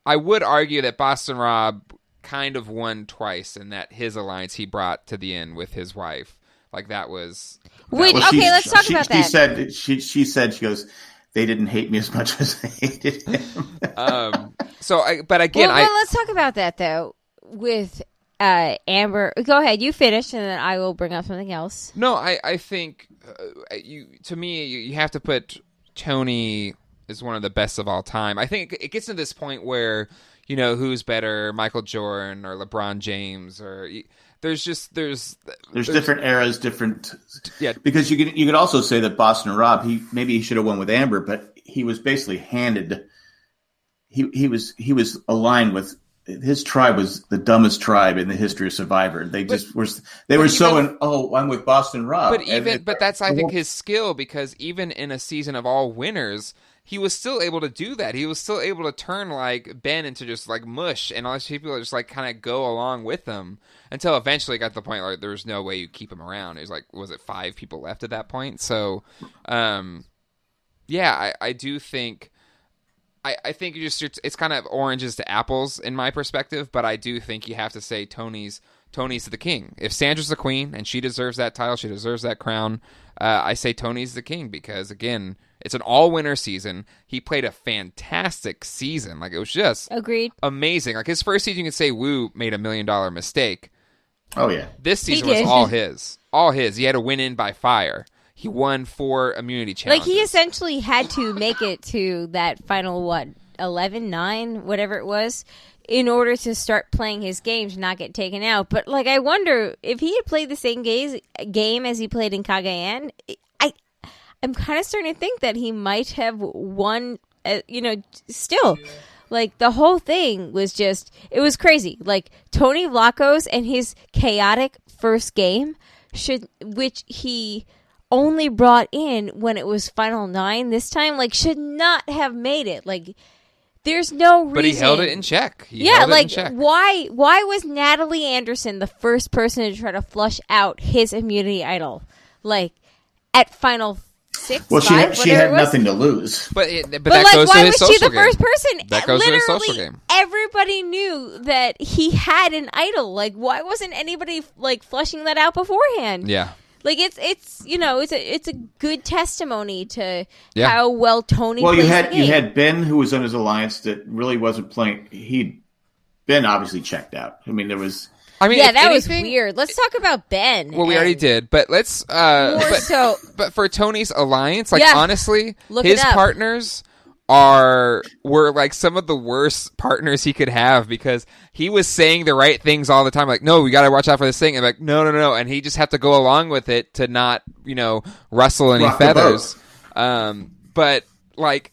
I would argue that Boston Rob kind of won twice, and that his alliance he brought to the end with his wife, that was. Wait, okay, let's talk about that. She said she goes, they didn't hate me as much as they hated him. let's talk about that though with Amber. Go ahead, you finish, and then I will bring up something else. No, I think you have to put Tony is one of the best of all time. I think it gets to this point where, who's better, Michael Jordan or LeBron James, or there's different eras, because you could also say that Boston Rob, he should have won with Amber, but he was basically handed. He was aligned with. His tribe was the dumbest tribe in the history of Survivor. I'm with Boston Rob. But that's, I think, his skill, because even in a season of all winners, he was still able to do that. He was still able to turn Ben into just mush, and all these people just kind of go along with him until eventually it got to the point where there was no way you keep him around. It was was it 5 people left at that point? So, I do think. I think it's kind of oranges to apples in my perspective, but I do think you have to say Tony's the king. If Sandra's the queen and she deserves that title, she deserves that crown, I say Tony's the king because, again, it's an all-winner season. He played a fantastic season. It was just amazing. His first season, you could say Wu made $1 million mistake. Oh, yeah. This season was all his. All his. He had to win in by fire. He won 4 immunity challenges. He essentially had to make it to that final, 11-9, whatever it was, in order to start playing his game to not get taken out. But, I wonder, if he had played the same game as he played in Cagayan, I'm kind of starting to think that he might have won, still. The whole thing was just, it was crazy. Tony Vlachos and his chaotic first game which he only brought in when it was final 9 this time, like, should not have made it. Like, there's no reason. But he held it in check. Why was Natalie Anderson the first person to try to flush out his immunity idol? Like, at final 6, well, 5, she had nothing to lose. But that goes to his social game. Why was she the first person? That goes to his social game. Everybody knew that he had an idol. Like, why wasn't anybody, like, flushing that out beforehand? Yeah. Like, it's a good testimony to how well Tony plays the game. You had Ben, who was on his alliance, that really wasn't playing. Ben obviously checked out. I mean, there was... that was weird. Let's talk about Ben. Well, we already did, but let's... But for Tony's alliance, honestly, his partners were like some of the worst partners he could have, because he was saying the right things all the time, like, no, we got to watch out for this thing, and like, no, and he just had to go along with it to not, rustle any feathers. But like,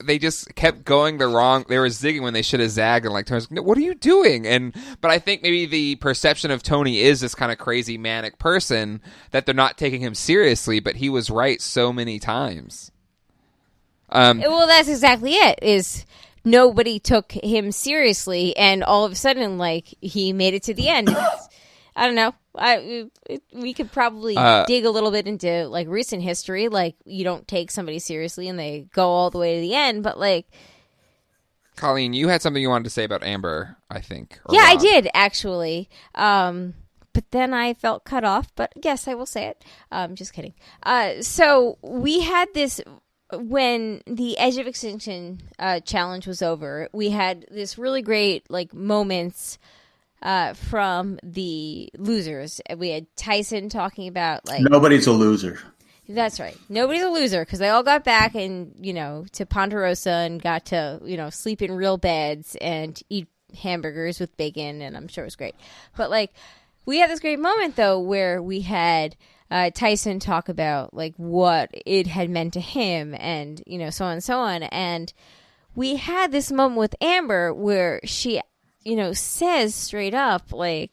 they just kept going they were zigging when they should have zagged, and like, Tony's like, no, what are you doing? But I think maybe the perception of Tony is this kind of crazy manic person that they're not taking him seriously, but he was right so many times. Well, that's exactly it, is nobody took him seriously, and all of a sudden, like, he made it to the end. I don't know. We could probably dig a little bit into, like, recent history. Like, you don't take somebody seriously and they go all the way to the end, but, like... Colleen, you had something you wanted to say about Amber, I think. Yeah, Rob. I did, actually. But then I felt cut off, but yes, I will say it. Just kidding. So we had this... When the Edge of Extinction challenge was over, we had this really great, like, moments from the losers. We had Tyson talking about, like... Nobody's a loser. That's right. Nobody's a loser, because they all got back and, to Ponderosa and got to, sleep in real beds and eat hamburgers with bacon, and I'm sure it was great. But, like, we had this great moment, though, where we had... Tyson talk about, like, what it had meant to him, and so on and so on. And we had this moment with Amber where she says straight up, like,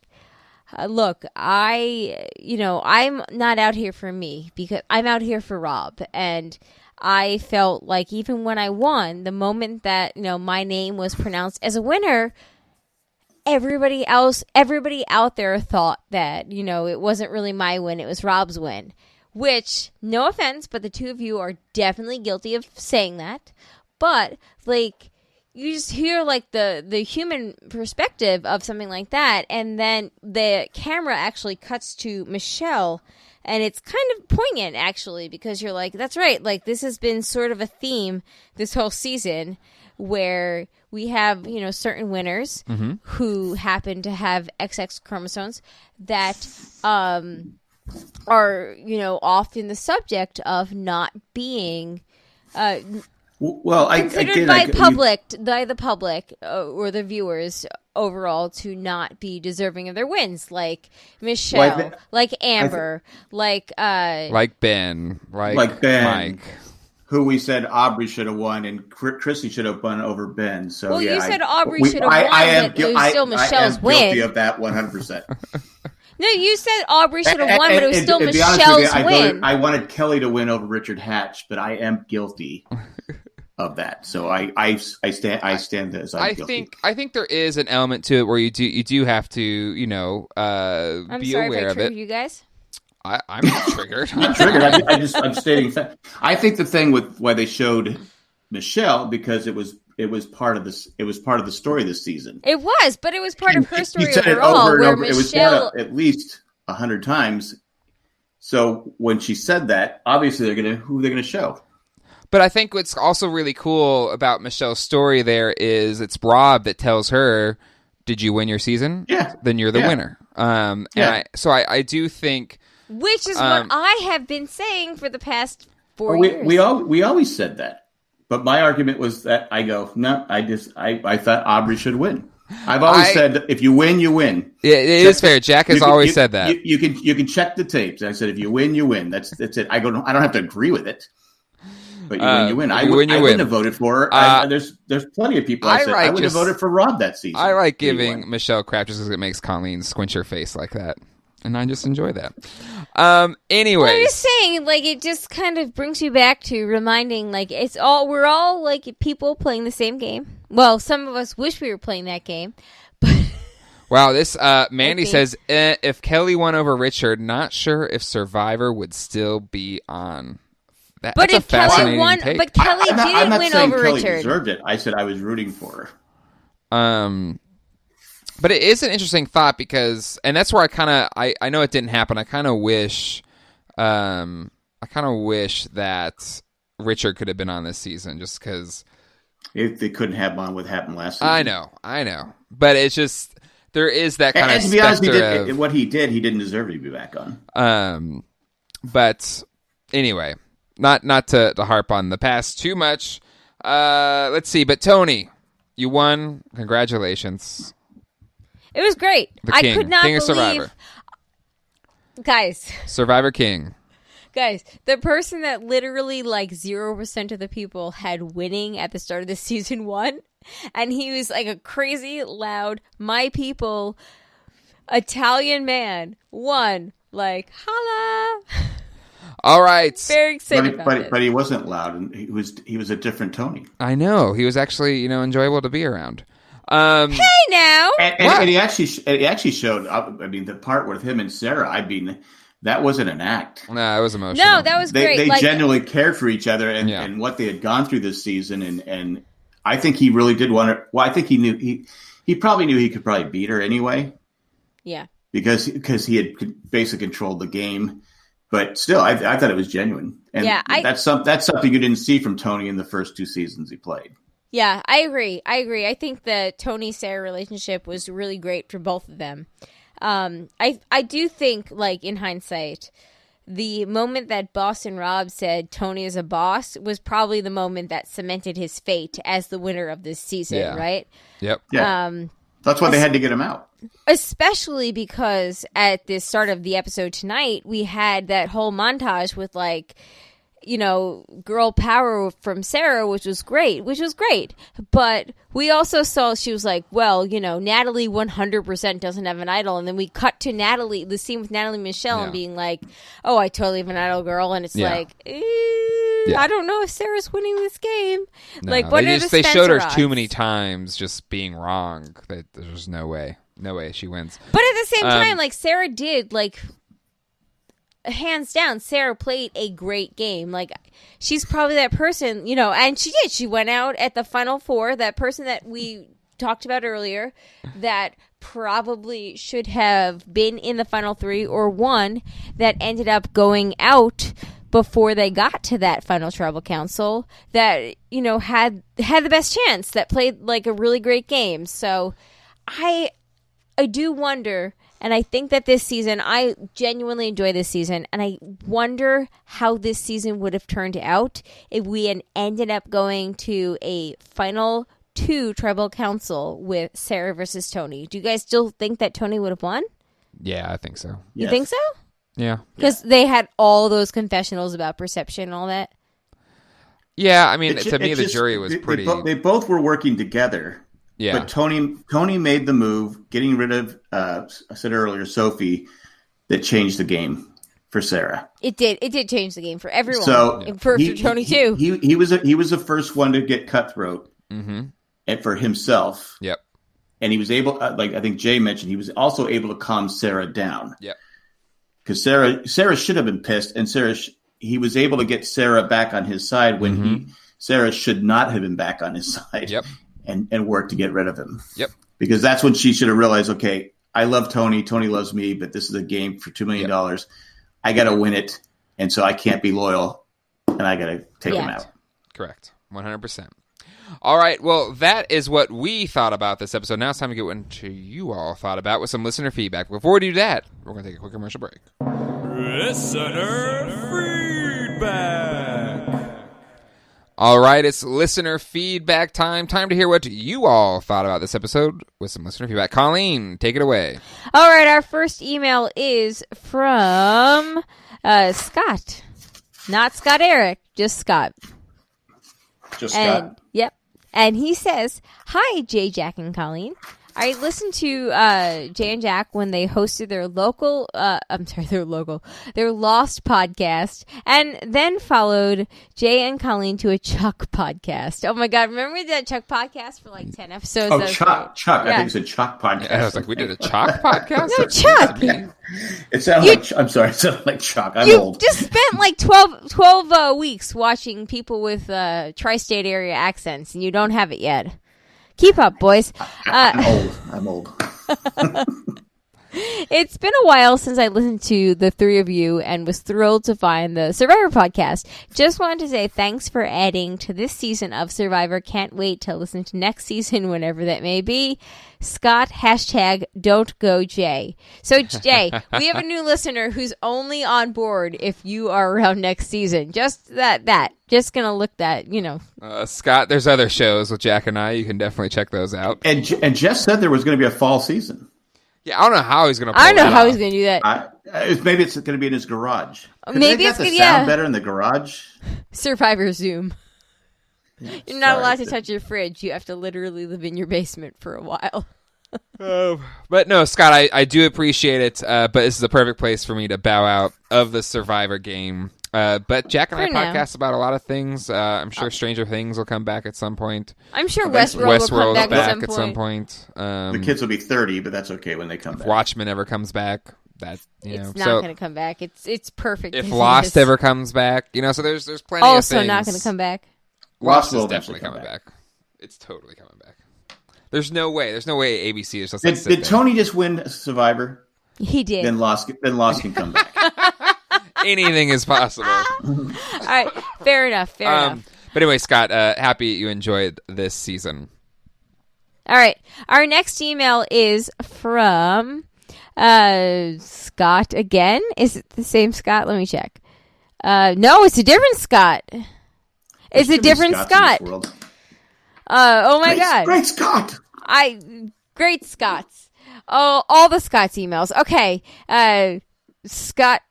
look, I'm not out here for me, because I'm out here for Rob. And I felt like even when I won, the moment that my name was pronounced as a winner, everybody out there thought that, it wasn't really my win, it was Rob's win. Which, no offense, but the two of you are definitely guilty of saying that. But, like, you just hear, like, the human perspective of something like that, and then the camera actually cuts to Michelle, and it's kind of poignant, actually, because you're like, that's right, like, this has been sort of a theme this whole season, where we have, certain winners who happen to have XX chromosomes that are, often the subject of not being considered by the public or the viewers overall to not be deserving of their wins, like Michelle, like Amber, like Ben, like Mike. Who we said Aubrey should have won, and Chrissy should have won over Ben. So, well, you said Aubrey should have won, but it was still Michelle's win. I am guilty of that 100%. No, you said Aubrey should have won, but it was still Michelle's win. I wanted Kelly to win over Richard Hatch, but I am guilty of that. So I stand as I'm guilty. I think there is an element to it where you do have to be aware of it. I'm sorry if I triggered you guys. I'm not triggered. I'm triggered. I'm stating fact. I think the thing with why they showed Michelle, because it was part of this. It was part of the story this season. It was, but it was part of her story said overall. It over and where over. Michelle... It was said at least 100 times. So when she said that, obviously who they're gonna show. But I think what's also really cool about Michelle's story there is it's Rob that tells her, "Did you win your season? Yeah, then you're the winner." And I do think. Which is what I have been saying for the past 4 years. We always said that, but my argument was that I thought Aubrey should win. I've always said if you win, you win. Yeah, it is fair. Jack has always said that. You can check the tapes. I said if you win, you win. That's it. I don't have to agree with it. But you win, you win. I wouldn't have voted for her. There's plenty of people I would have voted for Rob that season. I like giving Michelle crap just because it makes Colleen squinch her face like that. And I just enjoy that. Anyways. Well, I'm just saying, like, it just kind of brings you back to reminding, like, we're all, like, people playing the same game. Well, some of us wish we were playing that game, but... Wow, this, Mandy says, if Kelly won over Richard, not sure if Survivor would still be on. But if Kelly won, but Kelly didn't win over Richard. Kelly deserved it. I said I was rooting for her. But it is an interesting thought because, and that's where I know it didn't happen. I kind of wish that Richard could have been on this season just because. If they couldn't have on what happened last season. I know. But it's just, there is that kind of to be honest, what he did, he didn't deserve to be back on. But anyway, not to harp on the past too much. Let's see. But Tony, you won. Congratulations. It was great. I could not believe... Survivor. Guys. Survivor King. Guys, the person that literally like 0% of the people had winning at the start of the season won. And he was like a crazy, loud, my people, Italian man won. Like, holla. All right. Very excited about it. But he wasn't loud. And he was a different Tony. I know. He was actually, enjoyable to be around. Hey now, and he actually showed. I mean, the part with him and Sarah. I mean, that wasn't an act. No, it was emotional. No, that was great. They genuinely cared for each other and what they had gone through this season. And I think he really did want to. Well, I think he knew he probably knew he could probably beat her anyway. Yeah, because he had basically controlled the game. But still, I thought it was genuine. And that's something you didn't see from Tony in the first 2 seasons he played. Yeah, I agree. I think the Tony-Sarah relationship was really great for both of them. I do think, like, in hindsight, the moment that Boston Rob said Tony is a boss was probably the moment that cemented his fate as the winner of this season, right? Yep. Yeah. That's why they had to get him out. Especially because at the start of the episode tonight, we had that whole montage with, like, girl power from Sarah, which was great. But we also saw, she was like, well, Natalie 100% doesn't have an idol. And then we cut to Natalie, the scene with Natalie Michelle and being like, oh, I totally have an idol, girl. And it's like, I don't know if Sarah's winning this game. No, like, what they showed her too many times just being wrong. There's no way she wins. But at the same time, like, Sarah did, like, hands down, Sarah played a great game. Like, she's probably that person, and she did. She went out at the Final Four, that person that we talked about earlier, that probably should have been in the Final 3 or 1, that ended up going out before they got to that Final Tribal Council, that, had the best chance, that played, like, a really great game. So I do wonder... And I think that this season, I genuinely enjoy this season, and I wonder how this season would have turned out if we had ended up going to a Final 2 Tribal Council with Sarah versus Tony. Do you guys still think that Tony would have won? Yeah, I think so. You think so? Yeah. Because they had all those confessionals about perception and all that? Yeah, I mean, to me, the jury was pretty... They both were working together. Yeah. But Tony made the move, getting rid of, I said earlier, Sophie, that changed the game for Sarah. It did. It did change the game for everyone. So for Tony too. He was the first one to get cutthroat, and for himself. Yep. And he was able, like I think Jay mentioned, he was also able to calm Sarah down. Yep. Because Sarah should have been pissed, and he was able to get Sarah back on his side when Sarah should not have been back on his side. Yep. And work to get rid of him. Yep. Because that's when she should have realized, okay, I love Tony. Tony loves me, but this is a game for $2 million. Yep. I got to win it, and so I can't be loyal, and I got to take him out. Correct. 100%. All right. Well, that is what we thought about this episode. Now it's time to get into you all thought about with some listener feedback. Before we do that, we're going to take a quick commercial break. Listener feedback. All right, it's listener feedback time. Time to hear what you all thought about this episode with some listener feedback. Colleen, take it away. All right, our first email is from Scott. Not Scott Eric, just Scott. Just Scott? Yep. And he says, "Hi, Jay, Jack, and Colleen. I listened to Jay and Jack when they hosted their their Lost podcast, and then followed Jay and Colleen to a Chuck podcast. Oh my God, remember that Chuck podcast for like 10 episodes? Oh, Chuck. Yeah. I think it's a Chuck podcast. Yeah, I was like, we did a Chalk podcast? No, Chuck. It sounded like, I'm sorry, it sounded like Chuck. I'm You old. just spent like 12 weeks watching people with tri-state area accents, and you don't have it yet. Keep up, boys. I'm old. It's been a while since I listened to the three of you and was thrilled to find the Survivor podcast. Just wanted to say thanks for adding to this season of Survivor. Can't wait to listen to next season, whenever that may be. Scott, #don't go Jay. So Jay, we have a new listener who's only on board if you are around next season. Just that. Just gonna look that, Scott, there's other shows with Jack and I. You can definitely check those out. And Jess said there was going to be a fall season. Yeah, I don't know how he's going to pull I don't know that how off. he's going to do that. Maybe it's going to be in his garage. Maybe it's it's the gonna sound better in the garage. Survivor Zoom. Yeah, You're not allowed to touch your fridge. You have to literally live in your basement for a while. But no, Scott, I do appreciate it, but this is the perfect place for me to bow out of the Survivor game. But Jack and I podcast about a lot of things. I'm sure Stranger Things will come back at some point. I'm sure Westworld will come back at some point. The kids will be 30, but that's okay when they come back. If Watchmen ever comes back, it's not going to come back. It's perfect. If Lost ever comes back, so there's plenty of things. Also not going to come back. Lost is definitely coming back. It's totally coming back. There's no way ABC is just Did Tony just win Survivor? He did. Then Lost can come back. Anything is possible. All right, fair enough. But anyway, Scott, happy you enjoyed this season. All right, our next email is from Scott again. Is it the same Scott? Let me check. No, it's a different Scott. It's a different Scott. Oh my God! Great Scott! Great Scots. Oh, all the Scots emails. Okay, Scott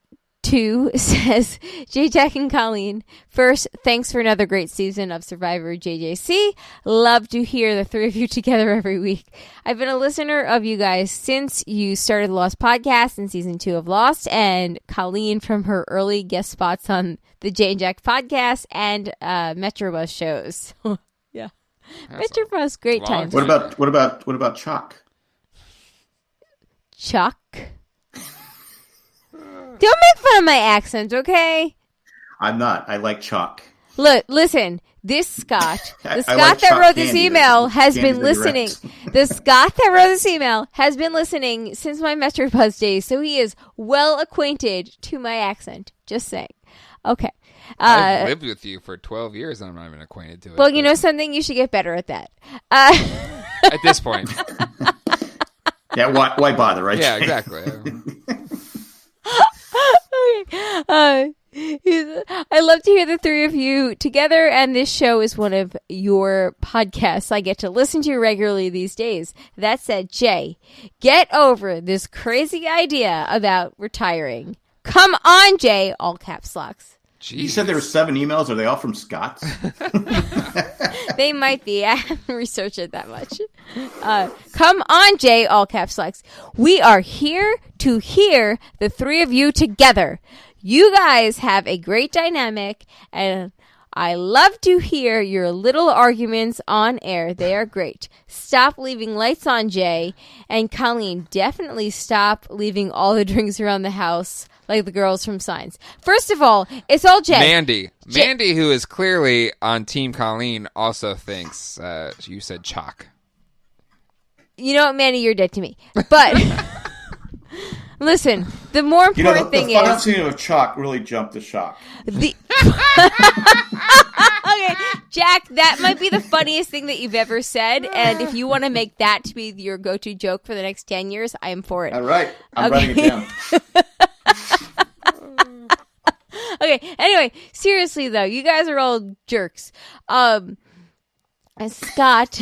2 says, J, Jack, and Colleen. First, thanks for another great season of Survivor JJC. Love to hear the three of you together every week. I've been a listener of you guys since you started the Lost podcast in season 2 of Lost, and Colleen from her early guest spots on the J and Jack podcast and Metrobus shows. Yeah, Metrobus, great times. What about Chuck? Chuck? Don't make fun of my accent, okay? I'm not. I like chalk. Look, listen. This Scott, the Scott like that wrote this candy. email, has Candy been listening. The Scott that wrote this email has been listening since my Metrobus days, so he is well acquainted to my accent. Just saying. Okay. I've lived with you for 12 years, and I'm not even acquainted to it. Well, you know something? You should get better at that. At this point. Yeah, why bother, right? Yeah, exactly. Okay. I love to hear the three of you together, and this show is one of your podcasts I get to listen to regularly these days. That said, Jay, get over this crazy idea about retiring. Come on, Jay, all caps locks. Jeez. You said there were 7 emails. Are they all from Scots? They might be. I haven't researched it that much. Come on, Jay, all caps locks. We are here to hear the three of you together. You guys have a great dynamic, and I love to hear your little arguments on air. They are great. Stop leaving lights on, Jay. And Colleen, definitely stop leaving all the drinks around the house like the girls from Signs. First of all, it's all Jay. Mandy, who is clearly on Team Colleen, also thinks you said chalk. You know what, Mandy, you're dead to me. But listen, the more important thing the is... The scene of chalk really jumped the shock. Okay, Jack, that might be the funniest thing that you've ever said, and if you want to make that to be your go-to joke for the next 10 years, I am for it. All right. I'm writing it down. Okay, anyway, seriously, though, you guys are all jerks. And Scott...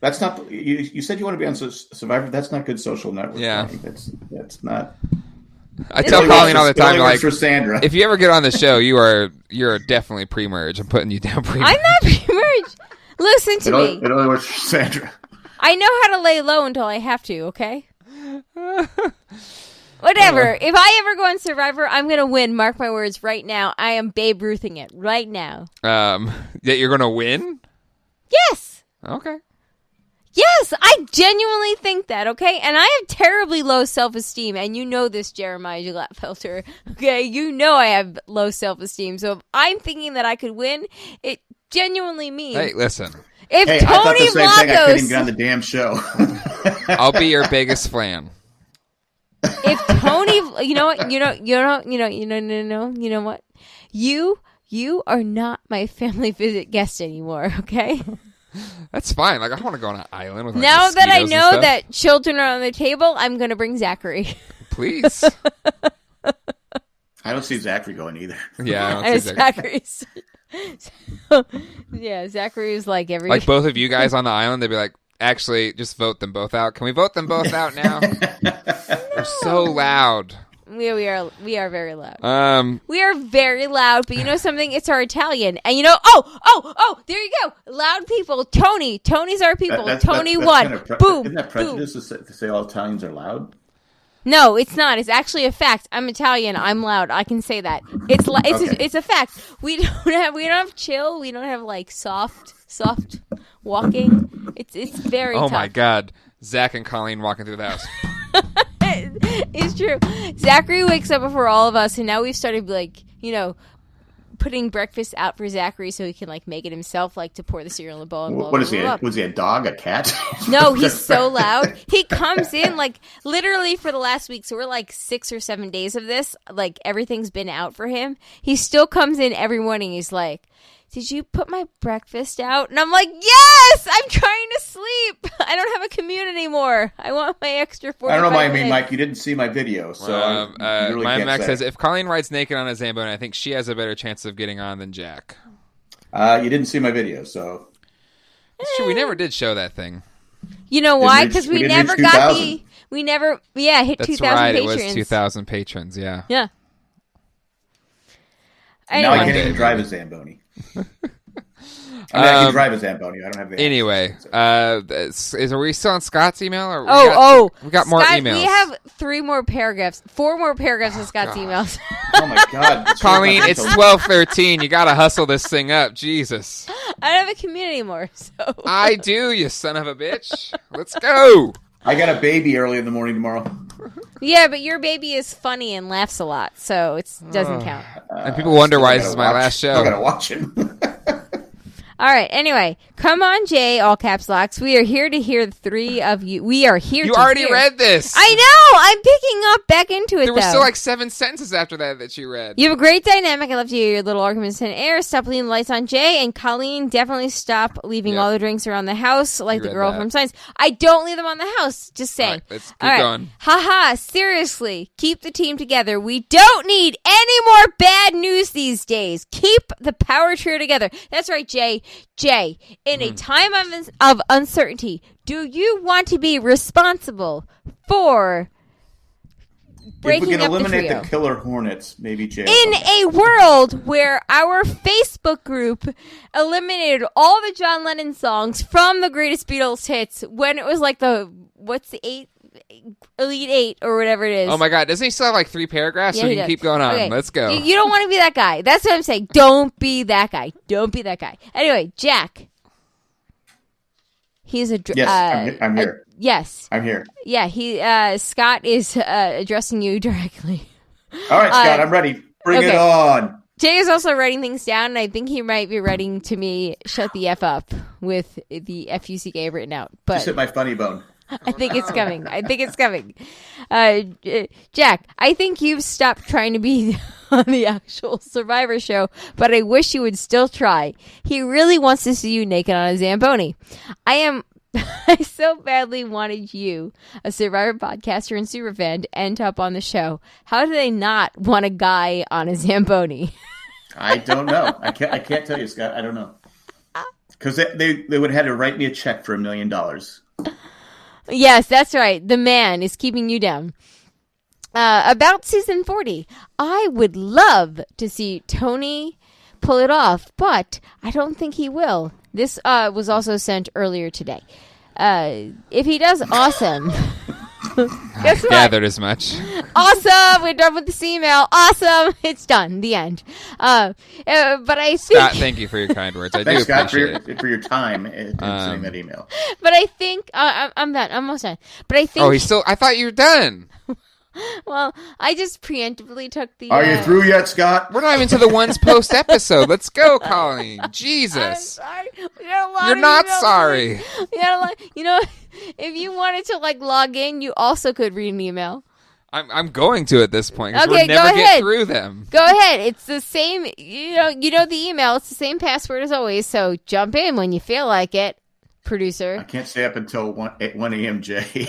That's not... You said you want to be on Survivor. That's not good social networking. Yeah. That's not... I tell Colleen all the time, like, for Sandra. If you ever get on the show, you're definitely pre-merge. I'm putting you down pre-merge. I'm not pre-merge. Listen to me. It only works for Sandra. I know how to lay low until I have to, okay? Whatever. If I ever go on Survivor, I'm going to win. Mark my words right now. I am Babe Ruthing it right now. That you're going to win? Yes. Okay. Yes, I genuinely think that, okay? And I have terribly low self-esteem, and you know this, Jeremiah Glatfelter, okay? You know I have low self-esteem, so if I'm thinking that I could win, it genuinely means... Hey, listen. If I Tony thought the same thing. I couldn't even Vlachos... get on the damn show. I'll be your biggest fan. If Tony... You know what? You know what? You are not my family visit guest anymore, okay? That's fine. Like, I don't want to go on an island with now that I mosquitoes and know stuff. that children are on the table, I'm going to bring Zachary. Please. I don't see Zachary going either. Yeah, I don't see Zachary. Zachary's. Yeah, Zachary is like every. Like both of you guys on the island, they'd be like, actually, just vote them both out. Can we vote them both out now? They're so loud. We are very loud. We are very loud, but you know something? It's our Italian, and you know. Oh! There you go. Loud people. Tony's our people. Tony won. Kind of Boom. Isn't that prejudice to say all Italians are loud? No, it's not. It's actually a fact. I'm Italian. I'm loud. I can say that. It's a fact. We don't have chill. We don't have like soft walking. It's very. Oh tough. my God, Zach and Colleen walking through the house. It's true. Zachary wakes up before all of us, and now we've started like putting breakfast out for Zachary so he can like make it himself, like to pour the cereal in the bowl. And What is he? Was he a dog? A cat? No, he's so loud. He comes in like literally for the last week. So we're like 6 or 7 days of this. Like everything's been out for him. He still comes in every morning. He's like, "Did you put my breakfast out?" And I'm like, "Yes, I'm trying to sleep. I don't have a commute anymore. I want my extra 45 I don't know why. I minutes." mean, Mike, you didn't see my video, so really my can't Max say. says if Colleen rides naked on a Zamboni, I think she has a better chance of getting on than Jack. You didn't see my video, so It's true. We never did show that thing. You know why? Because we never reach got 2,000. we never hit That's 2,000 right. patrons. It was 2,000 patrons. Yeah. Yeah. now I Anyway. can't even drive a Zamboni. I can drive a Zamboni. I don't have the. Anyway, are we still on Scott's email? Or we got more Scott, emails. We have 4 more paragraphs in Scott's emails. Oh my God, Colleen, it's 12:13. You gotta hustle this thing up, Jesus. I don't have a commute anymore, so I do, you son of a bitch. Let's go. I got a baby early in the morning tomorrow. yeah, but your baby is funny and laughs a lot, so it doesn't count. And people wonder why this is my last I show. gotta watch him. All right. Anyway, come on, Jay. All caps locks. We are here to hear the 3 of you. We are here. You to already hear. read this. I know. I'm picking up back into it. There were though. still like 7 sentences after that you read. You have a great dynamic. I love to hear your little arguments in air. Stop leaving the lights on, Jay. And Colleen, definitely stop leaving all the drinks around the house like You the read girl that. from Science. I don't leave them on the house. Just saying. All right, let's keep All right. going. Haha, seriously. Keep the team together. We don't need any more bad news these days. Keep the power trio together. That's right, Jay. Jay, in a time of uncertainty, do you want to be responsible for breaking if we can up eliminate the trio? the killer hornets, maybe jail. In a world where our Facebook group eliminated all the John Lennon songs from the greatest Beatles hits when it was like Elite 8 or whatever it is. Oh my God, doesn't he still have like 3 paragraphs? Yeah, So he we can does. keep going on. Okay. Let's go. You don't want to be that guy. That's what I'm saying. Don't be that guy. Don't be that guy. Anyway, Jack. He's a... Yes, I'm here. Yes. I'm here. Yeah, Scott is addressing you directly. All right, Scott, I'm ready. Bring it on. Jay is also writing things down, and I think he might be writing to me, "Shut the F up," with the FUCK written out. But Just hit my funny bone. I think it's coming. Jack, I think you've stopped trying to be on the actual Survivor show, but I wish you would still try. He really wants to see you naked on a Zamboni. I so badly wanted you, a Survivor podcaster and superfan, to end up on the show. How do they not want a guy on a Zamboni? I don't know. I can't tell you, Scott. I don't know. Because they would have had to write me a check for $1 million. Yes, that's right. The man is keeping you down. About season 40, I would love to see Tony pull it off, but I don't think he will. This was also sent earlier today. If he does awesome, guess what? Gathered as much. Awesome! We're done with this email. Awesome! It's done. The end. But I think Scott, thank you for your kind words. I do Thanks, Scott, appreciate it. for your time in sending that email. But I think I'm done. I'm almost done. But I think. Oh, he's still. I thought you were done. Well, I just preemptively took the. Are you through yet, Scott? We're not even to the ones post episode. Let's go, Colleen. Jesus. I'm sorry. We got a lot You're of not emails. sorry. We got a lot. You know, if you wanted to log in, you also could read an email. I'm going to at this point because Okay, we'll never go get ahead. through them. Go ahead. It's the same. You know the email. It's the same password as always. So jump in when you feel like it, producer. I can't stay up until 1 a.m., Jay.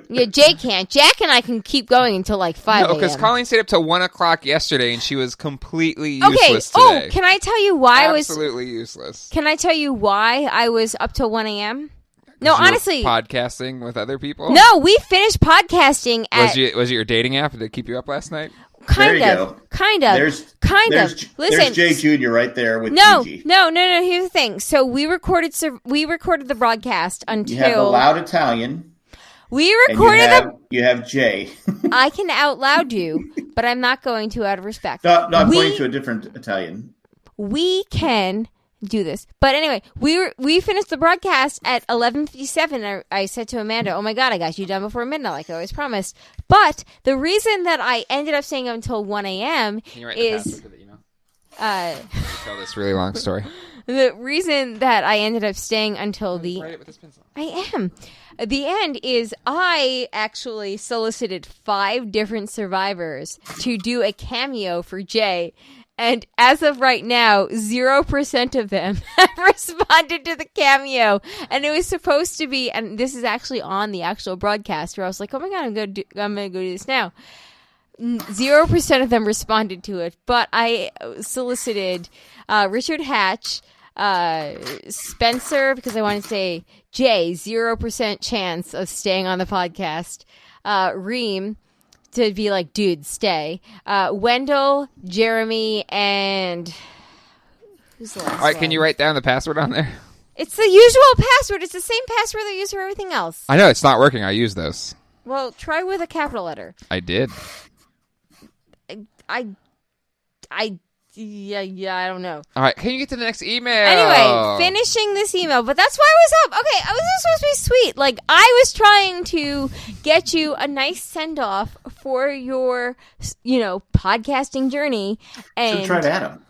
Yeah, Jay can't. Jack and I can keep going until like 5 No, because a.m. Colleen stayed up till 1 o'clock yesterday and she was completely Okay. useless today. Oh, can I tell you why Absolutely useless. Can I tell you why I was up till 1 a.m.? No, You were honestly. podcasting with other people. No, we finished podcasting at Was it your dating app that keep you up last night? There you go. Kind of. There's Listen, Jay Jr. right there with No. Gigi. Here's the thing. So we recorded the broadcast until You have the loud Italian. we And recorded you have Jay. I can out loud you, but I'm not going to out of respect. No, I'm pointing to a different Italian. We can do this, but anyway, we finished the broadcast at 11:57. I said to Amanda, "Oh my God, I got you done before midnight, like I always promised." But the reason that I ended up staying up until 1 a.m. Can you write the is password for the email? Tell this really long story. the reason that I ended up staying until Write it with this pencil. I am. The end is I actually solicited 5 different survivors to do a cameo for Jay. And as of right now, 0% of them have responded to the cameo. And it was supposed to be, and this is actually on the actual broadcast where I was like, oh my God, I'm going to go do this now. 0% of them responded to it. But I solicited Richard Hatch, Spencer, because I wanted to say Jay, 0% chance of staying on the podcast. Reem, to be like, dude, stay. Wendell, Jeremy, and who's the last All right, one? can you write down the password on there? It's the usual password. It's the same password they use for everything else. I know it's not working. I use those. Well, try with a capital letter. I did. Yeah, I don't know. All right, can you get to the next email? Anyway, finishing this email, but that's why I was up. Okay, I was just supposed to be sweet. Like, I was trying to get you a nice send-off for your, podcasting journey. And Should have tried Adam.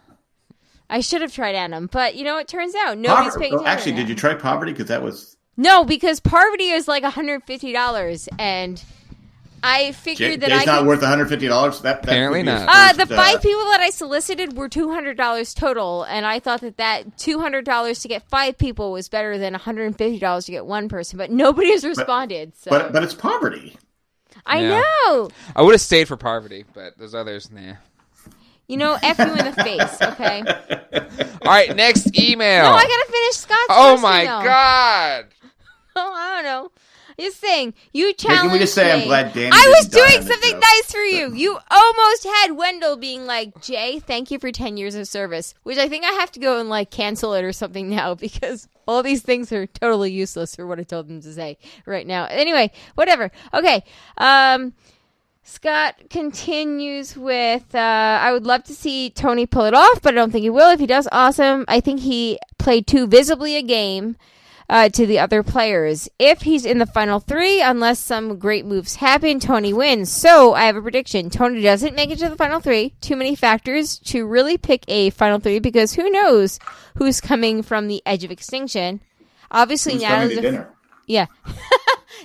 I should have tried Adam, but it turns out nobody's paying attention. Actually, did you try Poverty? Because that was... No, because Poverty is like $150, and I figured that Jay's not worth $150. That Apparently would be not. his the first, 5 people that I solicited were $200 total, and I thought that $200 to get 5 people was better than $150 to get 1 person, but nobody has responded. So. But it's Poverty. I Yeah. know. I would have stayed for Poverty, but those others, nah. F you in the face, okay? All right, next email. No, I gotta finish Scott's Oh first my email. God. Oh, I don't know. Just saying, you challenged Can we just say me. I'm glad Danny I was didn't die doing on this something show. nice for you. You almost had Wendell being like, Jay, thank you for 10 years of service, which I think I have to go and cancel it or something now because all these things are totally useless for what I told them to say right now. Anyway, whatever. Okay. Scott continues with, I would love to see Tony pull it off, but I don't think he will. If he does, awesome. I think he played too visibly a game to the other players. If he's in the final 3, unless some great moves happen, Tony wins. So I have a prediction. Tony doesn't make it to the final 3. Too many factors to really pick a final 3 because who knows who's coming from the edge of extinction. Obviously, Who's coming Natalie's to dinner? yeah.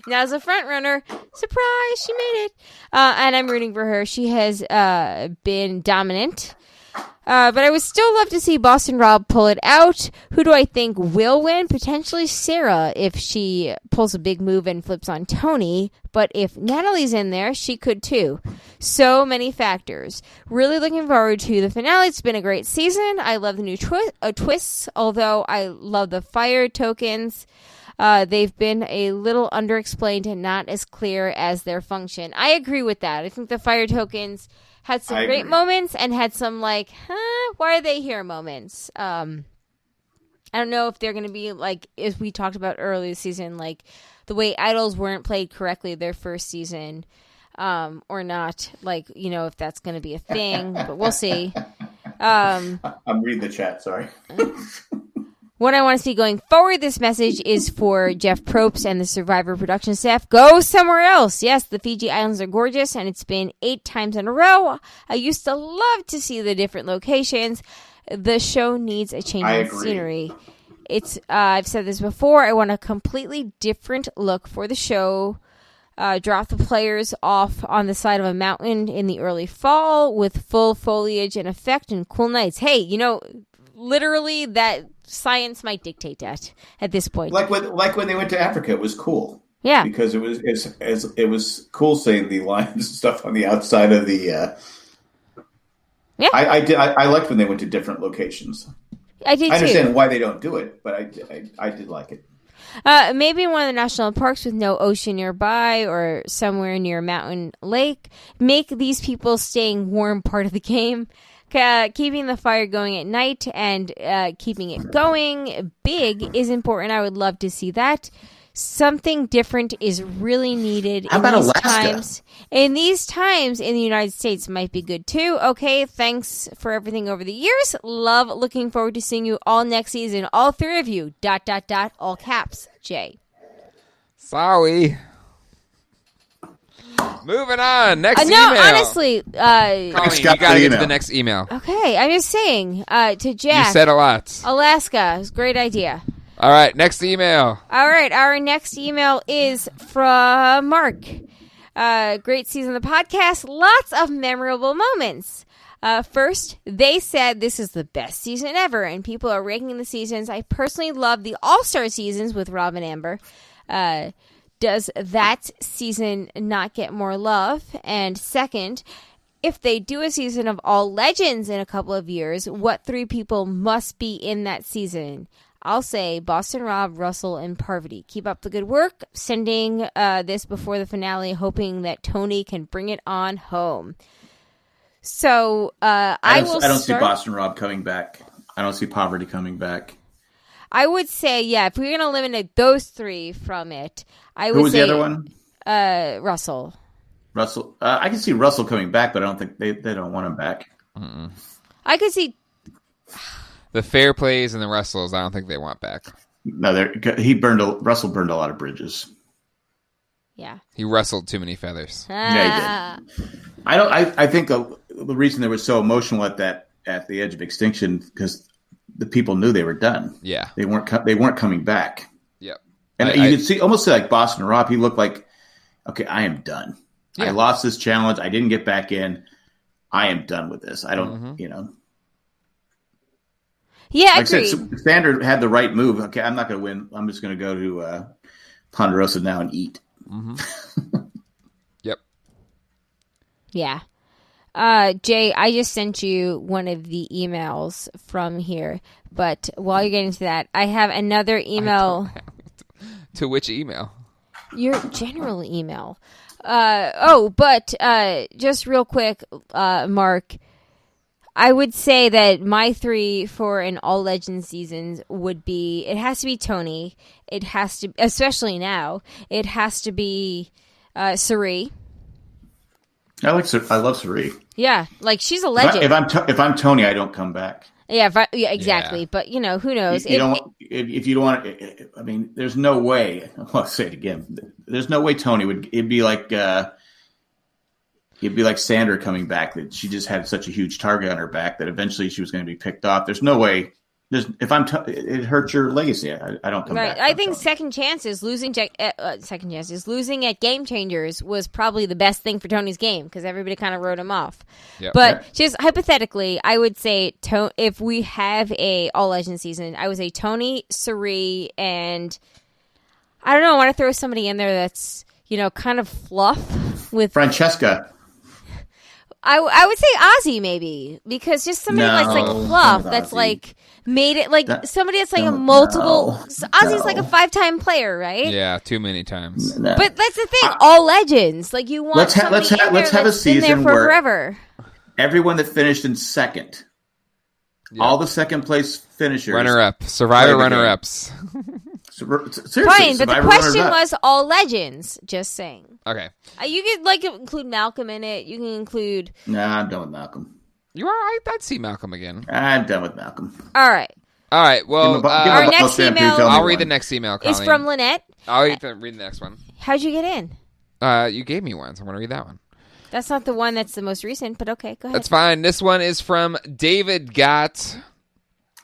Now's a front runner. Surprise, she made it. And I'm rooting for her. She has been dominant. But I would still love to see Boston Rob pull it out. Who do I think will win? Potentially Sarah if she pulls a big move and flips on Tony. But if Natalie's in there, she could too. So many factors. Really looking forward to the finale. It's been a great season. I love the new twists, although I love the fire tokens. They've been a little underexplained and not as clear as their function. I agree with that. I think the fire tokens had some great moments and had some why are they here moments. I don't know if they're going to be like, as we talked about earlier this season, like the way idols weren't played correctly their first season, or not. Like, if that's going to be a thing, but we'll see. I'm reading the chat. Sorry. What I want to see going forward, this message is for Jeff Probst and the Survivor production staff. Go somewhere else. Yes, the Fiji Islands are gorgeous, and it's been 8 times in a row. I used to love to see the different locations. The show needs a change in scenery. I've said this before. I want a completely different look for the show. Drop the players off on the side of a mountain in the early fall with full foliage and effect and cool nights. Hey, literally that science might dictate that at this point. Like when they went to Africa, it was cool. Yeah, because it was cool seeing the lions and stuff on the outside of the. Yeah, I liked when they went to different locations. I did. I understand why they don't do it, but I did like it. Maybe in one of the national parks with no ocean nearby or somewhere near a mountain lake. Make these people staying warm part of the game. Keeping the fire going at night and keeping it going big is important. I would love to see that. Something different is really needed in these Alaska? Times. In these times in the United States might be good too. Okay, thanks for everything over the years. Love, looking forward to seeing you all next season. All 3 of you. ... All caps. Jay. Sorry. Moving on. Next email. No, honestly. Colleen, you got to get to the next email. Okay, I'm just saying. To Jack. You said a lot. Alaska. It was a great idea. All right, next email. All right, our next email is from Mark. Great season of the podcast. Lots of memorable moments. First, they said this is the best season ever, and people are ranking the seasons. I personally love the All-Star seasons with Rob and Amber. Does that season not get more love? And second, if they do a season of All Legends in a couple of years, what 3 people must be in that season? I'll say Boston Rob, Russell, and Parvati. Keep up the good work. Sending this before the finale, hoping that Tony can bring it on home. So I don't see Boston Rob coming back. I don't see Parvati coming back. I would say, yeah, if we're going to eliminate those 3 from it, I would say... Who was the other one? Russell. Russell. I can see Russell coming back, but I don't think they don't want him back. Mm-mm. I could see... The Fair Plays and the Russells, I don't think they want back. No, Russell burned a lot of bridges. Yeah. He rustled too many feathers. Yeah, he did. I think the reason they were so emotional at the edge of extinction because the people knew they were done. Yeah. They weren't coming back. Yep. And you could see almost like Boston Rob. He looked like, okay, I am done. Yeah. I lost this challenge. I didn't get back in. I am done with this. I don't, Yeah, like I said, Sandra had the right move. Okay, I'm not going to win. I'm just going to go to Ponderosa now and eat. Mm-hmm. Yep. Yeah. Jay, I just sent you one of the emails from here. But while you're getting to that, I have another email. To which email? Your general email. But just real quick, Mark, I would say that my 3 for an All Legends seasons would be, it has to be Tony. It has to, especially now, it has to be Suri. I love Suri. Yeah, like she's a legend. If I'm Tony, I don't come back. Yeah, exactly. Yeah. But who knows? If you don't want, I mean, there's no way. I'll say it again. There's no way Tony would. It'd be like Sandra coming back. That she just had such a huge target on her back that eventually she was going to be picked off. There's no way. It hurts your legacy. I don't come back. I think second chances losing losing at Game Changers was probably the best thing for Tony's game because everybody kind of wrote him off. Yep. But just hypothetically, I would say if we have a All Legends season, I would say Tony, Suri, and I don't know. I want to throw somebody in there that's kind of fluff with Francesca. I would say Ozzy maybe because just somebody that's like fluff that's like made it like somebody that's like a multiple. Ozzy's like a 5-time player, right? Yeah, too many times. No. But that's the thing. All Legends, like you want. Let's have a season been there for where forever. Everyone that finished in second All the second place finishers. Runner-up. Survivor runner-ups. Seriously, Fine, but the question was all legends. Just saying. Okay. You could include Malcolm in it. You can include. Nah, I'm done with Malcolm. You are? I'd see Malcolm again. I'm done with Malcolm. All right. Well, our next email. I'll read the next email, Colleen. It's from Lynette. I'll read the next one. How'd you get in? You gave me one, so I'm going to read that one. That's not the one that's the most recent, but okay, go ahead. That's fine. This one is from David Gott.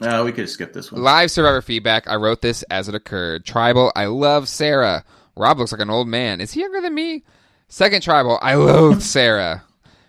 We could have skipped this one. Live Survivor feedback. I wrote this as it occurred. Tribal, I love Sarah. Rob looks like an old man. Is he younger than me? Second Tribal, I loathe Sarah.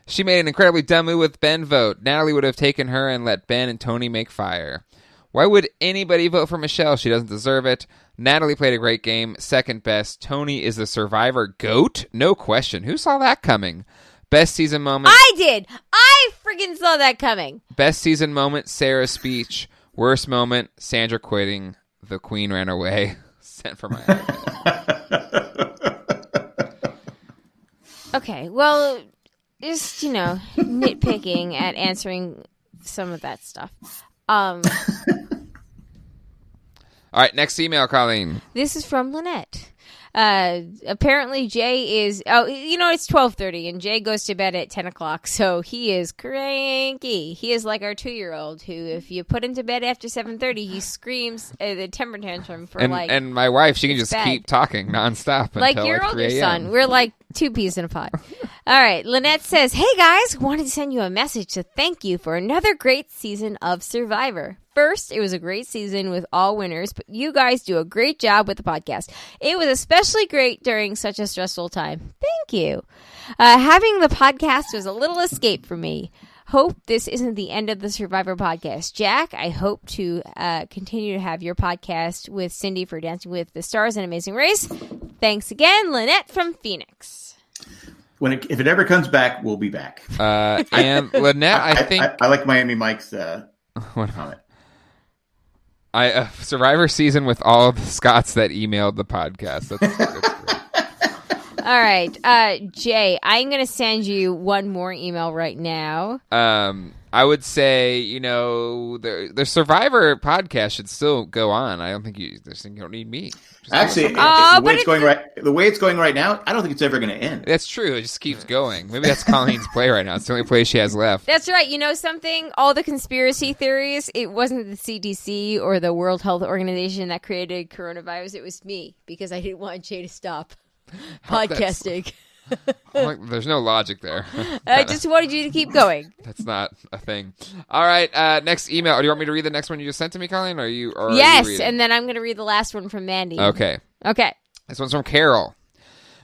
She made an incredibly dumb move with Ben vote. Natalie would have taken her and let Ben and Tony make fire. Why would anybody vote for Michelle? She doesn't deserve it. Natalie played a great game. Second best. Tony is the Survivor GOAT? No question. Who saw that coming? Best season moment. I did. I freaking saw that coming. Best season moment, Sarah's speech. Worst moment, Sandra quitting. The queen ran away. Sent for my Okay, well, just, nitpicking at answering some of that stuff. All right, next email, Colleen. This is from Lynette. Apparently Jay is, it's 12:30 and Jay goes to bed at 10 o'clock. So he is cranky. He is like our 2-year-old who, if you put him to bed after 7:30, he screams the temper tantrum for and my wife, she can just keep talking nonstop until like your older 3 son. We're like two peas in a pod. All right. Lynette says, hey guys, wanted to send you a message to thank you for another great season of Survivor. First, it was a great season with all winners, but you guys do a great job with the podcast. It was especially great during such a stressful time. Thank you. Having the podcast was a little escape for me. Hope this isn't the end of the Survivor podcast. Jack, I hope to continue to have your podcast with Cindy for Dancing with the Stars and Amazing Race. Thanks again, Lynette from Phoenix. If it ever comes back, we'll be back. And Lynette, I think... I like Miami Mike's comment. Survivor season with all of the Scots that emailed the podcast. That's great. All right. Jay, I'm going to send you one more email right now. I would say, the Survivor podcast should still go on. I don't think you don't need me. Actually, the way it's going right now, I don't think it's ever going to end. That's true. It just keeps going. Maybe that's Colleen's play right now. It's the only play she has left. That's right. You know something? All the conspiracy theories, it wasn't the CDC or the World Health Organization that created coronavirus. It was me because I didn't want Jay to stop podcasting. There's no logic there. I just wanted you to keep going. That's not a thing. All right, next email. Do you want me to read the next one you just sent to me, Colleen? Yes, and then I'm going to read the last one from Mandy. Okay. This one's from Carol.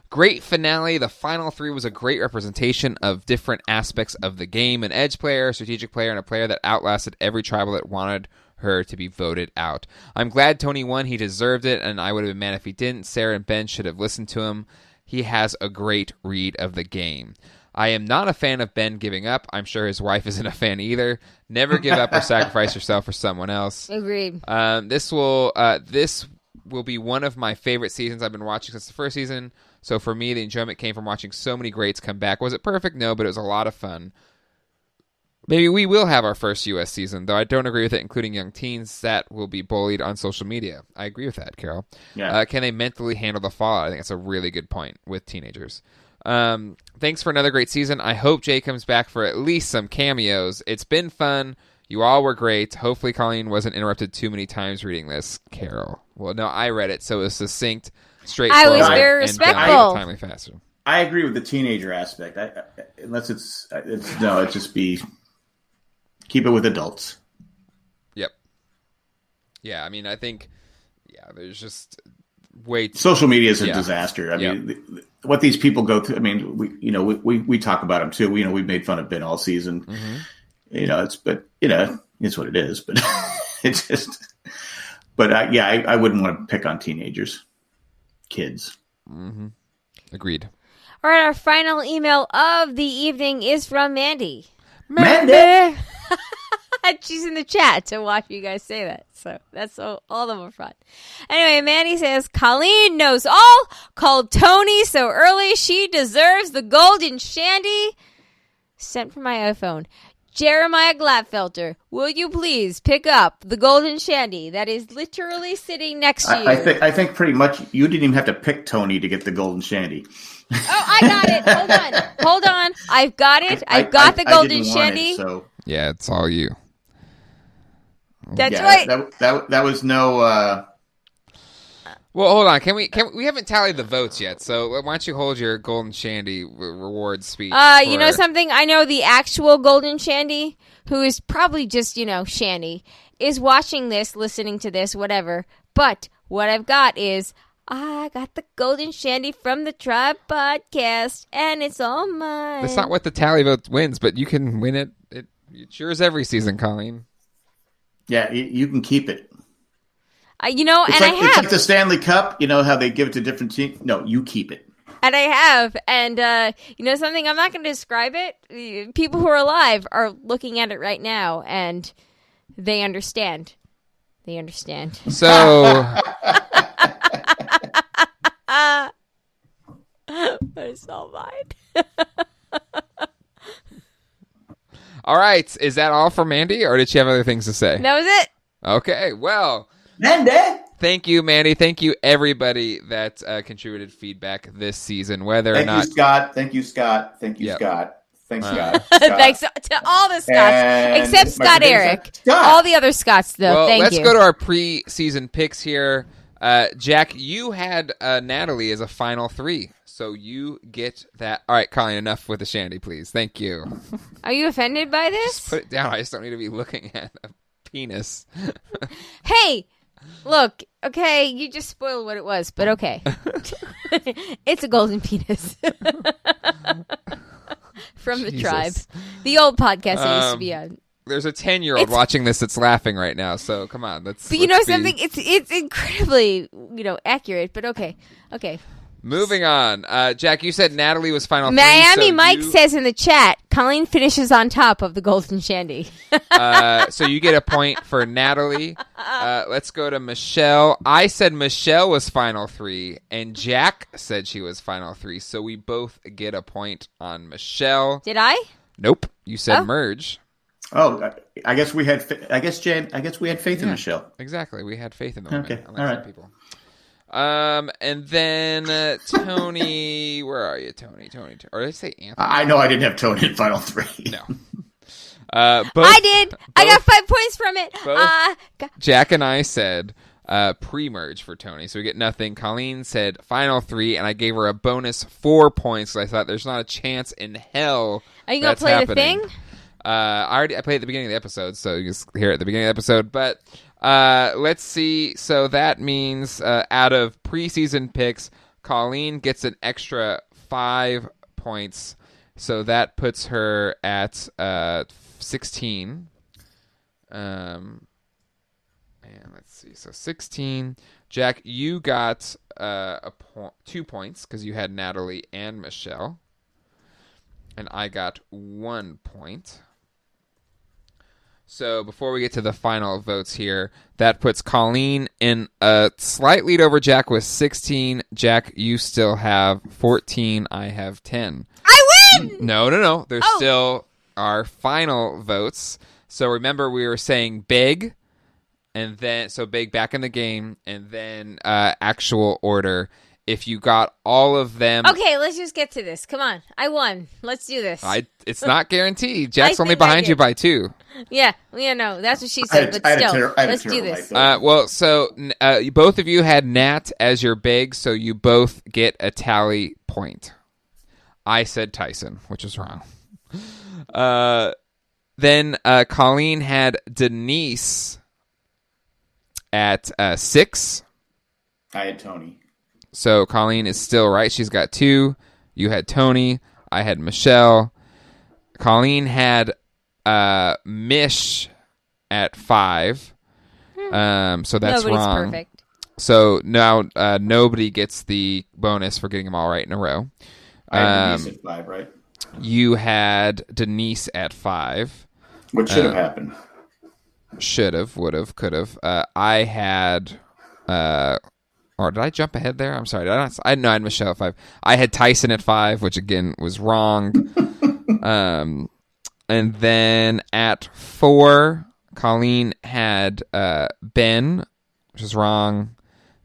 Great finale. The final 3 was a great representation of different aspects of the game. An edge player, a strategic player, and a player that outlasted every tribal that wanted her to be voted out. I'm glad Tony won. He deserved it, and I would have been mad if he didn't. Sarah and Ben should have listened to him. He has a great read of the game. I am not a fan of Ben giving up. I'm sure his wife isn't a fan either. Never give up or sacrifice yourself for someone else. Agreed. This will be one of my favorite seasons I've been watching since the first season. So for me, the enjoyment came from watching so many greats come back. Was it perfect? No, but it was a lot of fun. Maybe we will have our first U.S. season, though I don't agree with it, including young teens that will be bullied on social media. I agree with that, Carol. Yeah. Can they mentally handle the fallout? I think that's a really good point with teenagers. Thanks for another great season. I hope Jay comes back for at least some cameos. It's been fun. You all were great. Hopefully Colleen wasn't interrupted too many times reading this, Carol. Well, no, I read it, so it was succinct, straightforward. I was very respectful. And timely faster. I agree with the teenager aspect. Unless it's just be... Keep it with adults. Yep. Yeah, I mean, I think, there's just way too... Social media is a disaster. I mean, what these people go through, I mean, we talk about them too. We've made fun of Ben all season. Mm-hmm. It's what it is, but it's just, I wouldn't want to pick on teenagers, kids. Mm-hmm. Agreed. All right, our final email of the evening is from Mandy. Mandy! She's in the chat to watch you guys say that. So that's all the more fun. Anyway, Mandy says, Colleen knows all, called Tony so early she deserves the golden shandy. Sent from my iPhone. Jeremiah Glatfelter, will you please pick up the golden shandy that is literally sitting next to you? I think pretty much you didn't even have to pick Tony to get the golden shandy. Oh, I got it. Hold on. I've got it. I've got the golden shandy. So. Yeah, it's all you. That's right. That was no. Well, hold on. Can we haven't tallied the votes yet? So why don't you hold your golden shandy reward speech? You know something? I know the actual golden shandy, who is probably just shandy, is watching this, listening to this, whatever. But what I've got is. I got the golden shandy from the Tribe podcast, and it's all mine. That's not what the tally vote wins, but you can win it. It's yours every season, Colleen. Yeah, you can keep it. It's It's like the Stanley Cup. You know how they give it to different teams? No, you keep it. And I have. And something? I'm not going to describe it. People who are alive are looking at it right now, and they understand. So... But it's all mine. All right. Is that all for Mandy, or did she have other things to say? That was it. Okay. Well, Mandy. Thank you, Mandy. Thank you, everybody that contributed feedback this season. Whether or not, Thank you, Scott. Thank you, Scott. Thank you, Yep. Scott. Thanks, Scott. Thanks to all the Scots, except Scott Eric. Scott. All the other Scots, though. well, Thank let's you. go to our preseason picks here. Jack, you had Natalie as a final 3, so you get that. All right, Colleen, enough with the shandy, please. Thank you. Are you offended by this? Just put it down. I just don't need to be looking at a penis. Hey, look, okay, you just spoiled what it was, but okay. It's a golden penis. From the Jesus. Tribe. The old podcast I used to be on. There's a 10-year-old watching this that's laughing right now, so come on. But something? It's incredibly, accurate, but okay. Okay. Moving on. Jack, you said Natalie was final 3. Miami so Mike says in the chat, Colleen finishes on top of the golden shandy. So you get a point for Natalie. Let's go to Michelle. I said Michelle was final 3, and Jack said she was final 3, so we both get a point on Michelle. Did I? Nope. You said merge. Oh, I guess we had. I guess Jen. I guess we had faith in Michelle. Exactly. We had faith in the women. Okay. Unlike All some right. people. And then Tony. Where are you, Tony? Or did I say Anthony? I know I didn't have Tony in final 3. No. I did. I got 5 points from it. Jack and I said pre-merge for Tony, so we get nothing. Colleen said final 3, and I gave her a bonus 4 points because I thought there's not a chance in hell. Are you gonna play happening. the thing? I played at the beginning of the episode, so you just hear it at the beginning of the episode. But let's see. So that means out of preseason picks, Colleen gets an extra 5 points. So that puts her at 16. And let's see. So 16. Jack, you got 2 points because you had Natalie and Michelle. And I got 1 point. So before we get to the final votes here, that puts Colleen in a slight lead over Jack with 16. Jack, you still have 14. I have 10. I win! No. There's still our final votes. So remember, we were saying big, and then so big back in the game, and then actual order. If you got all of them... Okay, let's just get to this. Come on. I won. Let's do this. It's not guaranteed. Jack's only behind you by 2. Yeah, no, that's what she said, but still, let's do this. So both of you had Nat as your big, so you both get a tally point. I said Tyson, which is wrong. Then Colleen had Denise at 6. I had Tony. So Colleen is still right. She's got 2. You had Tony. I had Michelle. Colleen had Mish at 5. So that's Nobody's wrong. Perfect. So now nobody gets the bonus for getting them all right in a row. I had Denise at 5, right? You had Denise at 5. What should have happened? Should have, would have, could have. I had... or did I jump ahead there? I'm sorry. I had Michelle at 5. I had Tyson at 5, which again was wrong. And then at 4, Colleen had Ben, which is wrong.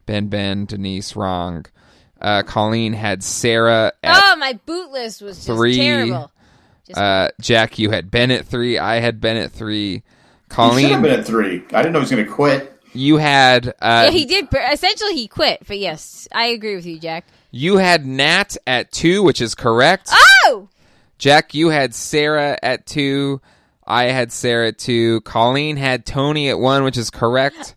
Ben, Denise, wrong. Colleen had Sarah at my boot list was just 3. terrible. Jack, you had Ben at 3. I had Ben at 3. Colleen Colleen, should have been at 3. I didn't know he was going to quit. you had... yeah, he did. Essentially, he quit. But yes, I agree with you, Jack. You had Nat at 2, which is correct. Oh! Jack, you had Sarah at 2. I had Sarah at 2. Colleen had Tony at 1, which is correct. Win!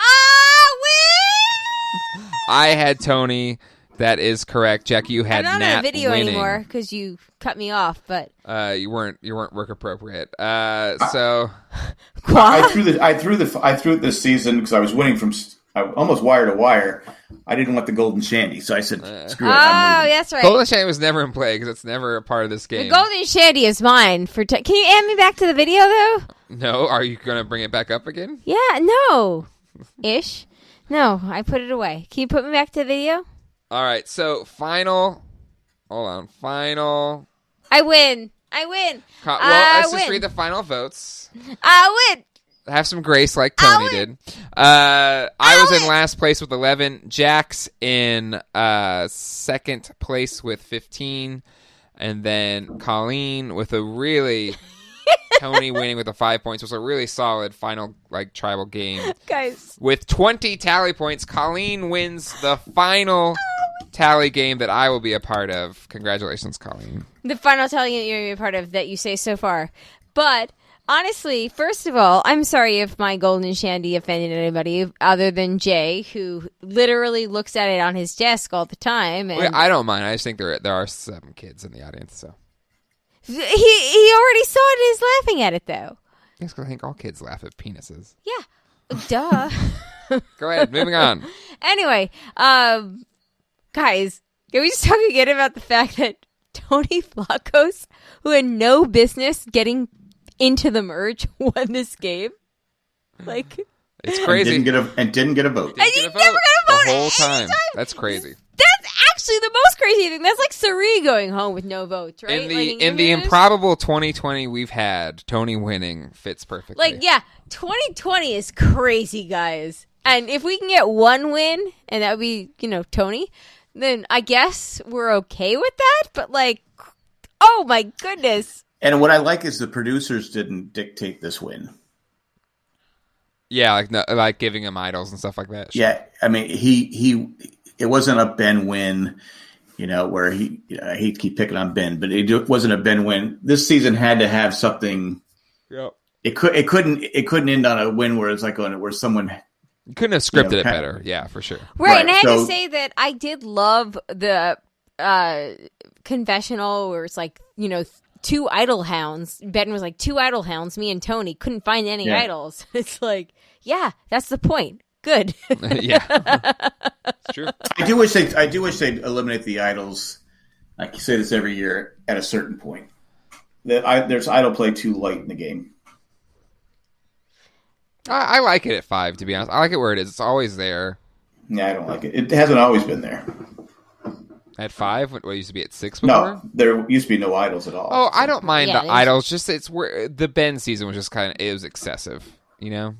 I had Tony. That is correct. Jack, you had I'm not Nat on a video winning. anymore because you cut me off. But you weren't work appropriate. So I threw it this season because I was winning from almost wire to wire. I didn't want the golden shandy, so I said, "Screw it." Oh, that's right. Golden Shandy was never in play because it's never a part of this game. The golden shandy is mine. Can you add me back to the video though? No, are you going to bring it back up again? Yeah, no, ish. No, I put it away. Can you put me back to the video? All right, so final. Hold on, final. I win. Let's just read the final votes. I win. Have some grace like Tony did. I was in last place with 11. Jack's in second place with 15. And then Colleen with a really... Tony winning with the 5 points. It was a really solid final tribal game. Guys. With 20 tally points, Colleen wins the final tally game that I will be a part of. Congratulations, Colleen. The final tally that you're a part of that you say so far. But... honestly, first of all, I'm sorry if my golden shandy offended anybody other than Jay, who literally looks at it on his desk all the time. And I don't mind. I just think there are 7 kids in the audience, so he already saw it and is laughing at it, though. yes, 'cause I think all kids laugh at penises. Yeah, duh. Go ahead, moving on. Anyway, guys, can we just talk again about the fact that Tony Flacos, who had no business getting into the merge, won this game? It's crazy. Didn't get a vote. And you never got a vote the whole time. anytime. That's crazy. That's actually the most crazy thing. That's like Sari going home with no votes, right? In the improbable 2020 we've had, Tony winning fits perfectly. 2020 is crazy, guys. And if we can get one win, and that would be, Tony, then I guess we're okay with that. But oh my goodness. And what I like is the producers didn't dictate this win. Yeah, like giving him idols and stuff like that. Sure. Yeah, I mean, it wasn't a Ben win, where he'd keep picking on Ben, but it wasn't a Ben win. This season had to have something. Yep. It couldn't end on a win where it's where someone. You couldn't have scripted it better. Yeah, for sure. Right, and I had to say that I did love the confessional where it's 2 idol hounds. Ben was 2 idol hounds. Me and Tony couldn't find any idols. It's yeah, that's the point. Good. Yeah, it's true. I do wish they'd eliminate the idols. I say this every year at a certain point. There's idol play too light in the game. I like it at 5, to be honest. I like it where it is. It's always there. Yeah, I don't like it. It hasn't always been there. At 5? What used to be at 6 before? No, there used to be no idols at all. Oh, I don't mind the idols. Just it's where the Ben season was just it was excessive, Well,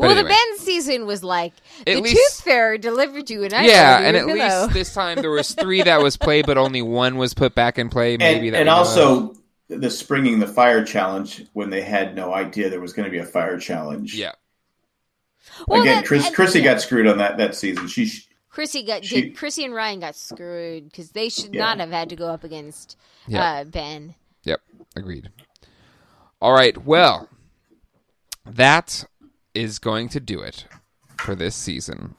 anyway. the Ben season was the least, Tooth Fairy delivered you an idol. Yeah, and at least this time there was 3 that was played, but only 1 was put back in play. Maybe and also the springing the fire challenge when they had no idea there was going to be a fire challenge. Yeah. Well, again, Chrissy got screwed on that season. Chrissy and Ryan got screwed because they should not have had to go up against Ben. Yep, agreed. All right, well, that is going to do it for this season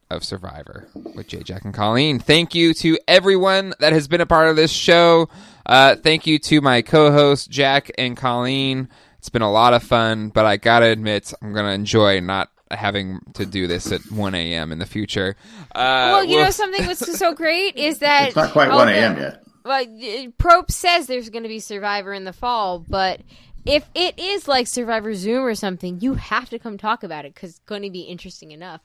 of Survivor with Jay, Jack, and Colleen. Thank you to everyone that has been a part of this show. Thank you to my co-hosts, Jack and Colleen. It's been a lot of fun, but I gotta admit, I'm gonna enjoy not having to do this at 1 a.m. in the future. Something that's so great is that it's not quite 1 a.m. yet. Well, Probe says there's going to be Survivor in the fall, but if it is like Survivor Zoom or something, you have to come talk about it because it's going to be interesting enough.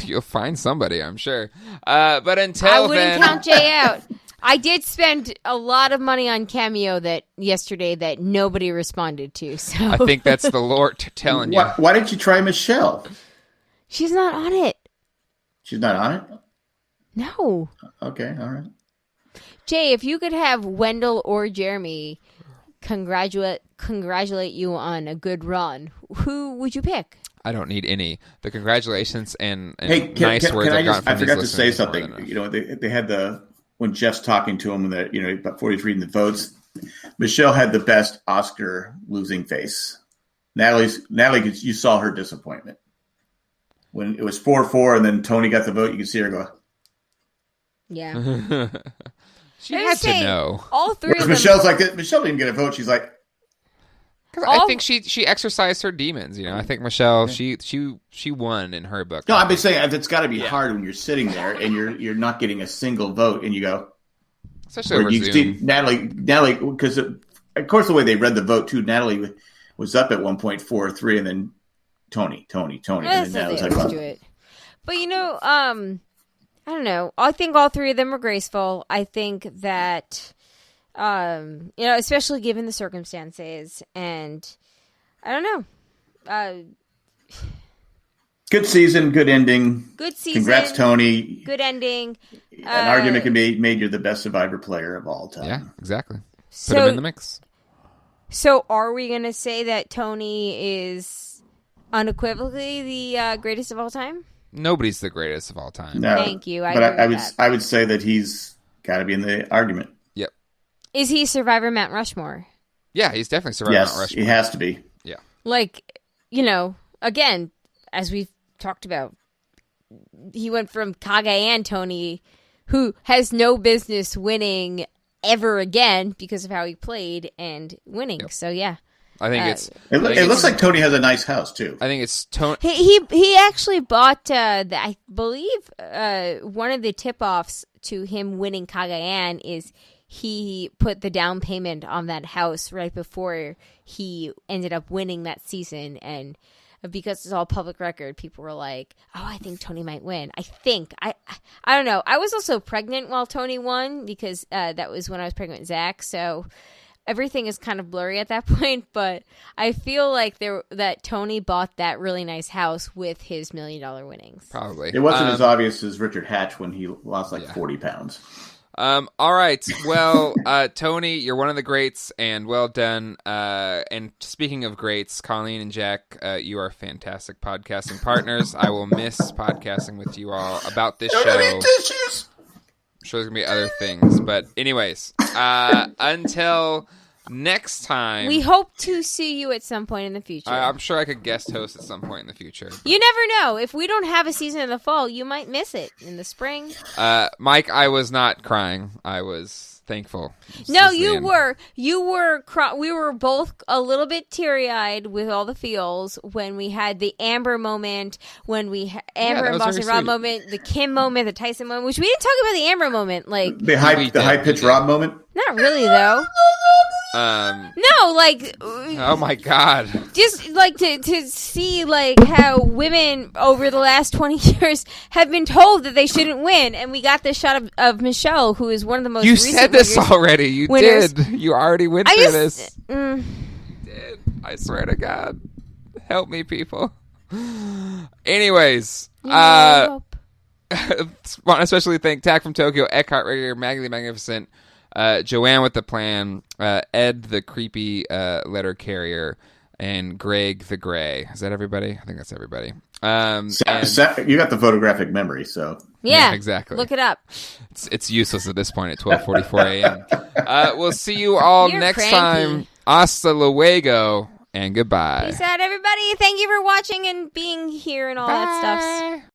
You'll find somebody, I'm sure. But until I wouldn't count Jay out. I did spend a lot of money on Cameo yesterday that nobody responded to. So I think that's the Lord telling you. Why didn't you try Michelle? She's not on it. She's not on it? No. Okay, all right. Jay, if you could have Wendell or Jeremy congratulate you on a good run, who would you pick? I don't need any. The congratulations and hey, nice words I've gotten from I forgot to these say listeners something. You know, they had when Jeff's talking to him, that before he's reading the votes, Michelle had the best Oscar losing face. Natalie, you saw her disappointment when it was 4-4, and then Tony got the vote. You could see her go. Yeah. She had to know. All three of them. Michelle's like this. Michelle didn't get a vote. She's like, I think she exercised her demons. I think Michelle she won in her book. No, I've been saying it's got to be hard when you're sitting there and you're not getting a single vote, and you go. Especially over Zoom. Natalie, because of course the way they read the vote too, Natalie was up at 1.43, and then Tony, and then Natalie's like, do it. But I don't know. I think all three of them were graceful. I think that, especially given the circumstances, and I don't know. Good season, good ending. Good season. Congrats, Tony. Good ending. An argument can be made you're the best Survivor player of all time. Yeah, exactly. Put him in the mix. So are we going to say that Tony is unequivocally the greatest of all time? Nobody's the greatest of all time. No, thank you. I would say that he's got to be in the argument. Yep. Is he Survivor Mount Rushmore? Yeah, he's definitely Survivor Mount Rushmore. He has to be. Yeah. Again, as we've talked about, he went from Cagayan Tony, who has no business winning ever again because of how he played, and winning. Yep. So yeah. I think it looks like Tony has a nice house too. I think it's Tony. He actually bought I believe one of the tip-offs to him winning Cagayan is he put the down payment on that house right before he ended up winning that season, and because it's all public record, people were like, "Oh, I think Tony might win." I don't know. I was also pregnant while Tony won because that was when I was pregnant with Zach, so. Everything is kind of blurry at that point, but I feel like that Tony bought that really nice house with his $1 million winnings. Probably. It wasn't as obvious as Richard Hatch when he lost 40 pounds. All right. Well, Tony, you're one of the greats, and well done. And speaking of greats, Colleen and Jack, you are fantastic podcasting partners. I will miss podcasting with you all about this show. I'm sure there's going to be other things. But anyways, until next time. We hope to see you at some point in the future. I'm sure I could guest host at some point in the future. You never know. If we don't have a season in the fall, you might miss it in the spring. Mike, I was not crying. I was thankful. No, you were. We were both a little bit teary-eyed with all the feels when we had the Amber moment, when we Amber and Boston Rob moment, the Kim moment, the Tyson moment, which we didn't talk about the Amber moment. Like the high-pitched Rob moment. Not really, though. No, like. Oh my God. Just like to see like how women over the last 20 years have been told that they shouldn't win, and we got this shot of Michelle, who is one of the most. You said this already. You winners. did. You already went through this. You did. I swear to God. Help me, people. Anyways, want to especially thank Tack from Tokyo, Eckhart Rigger, Maggie the Magnificent. Joanne with the plan, Ed the creepy letter carrier, and Greg the Gray. Is that everybody? I think that's everybody. You got the photographic memory, so yeah, exactly. Look it up. It's useless at this point at 12:44 a.m. We'll see you all next time. Hasta luego and goodbye. Peace out, everybody. Thank you for watching and being here and all that stuff.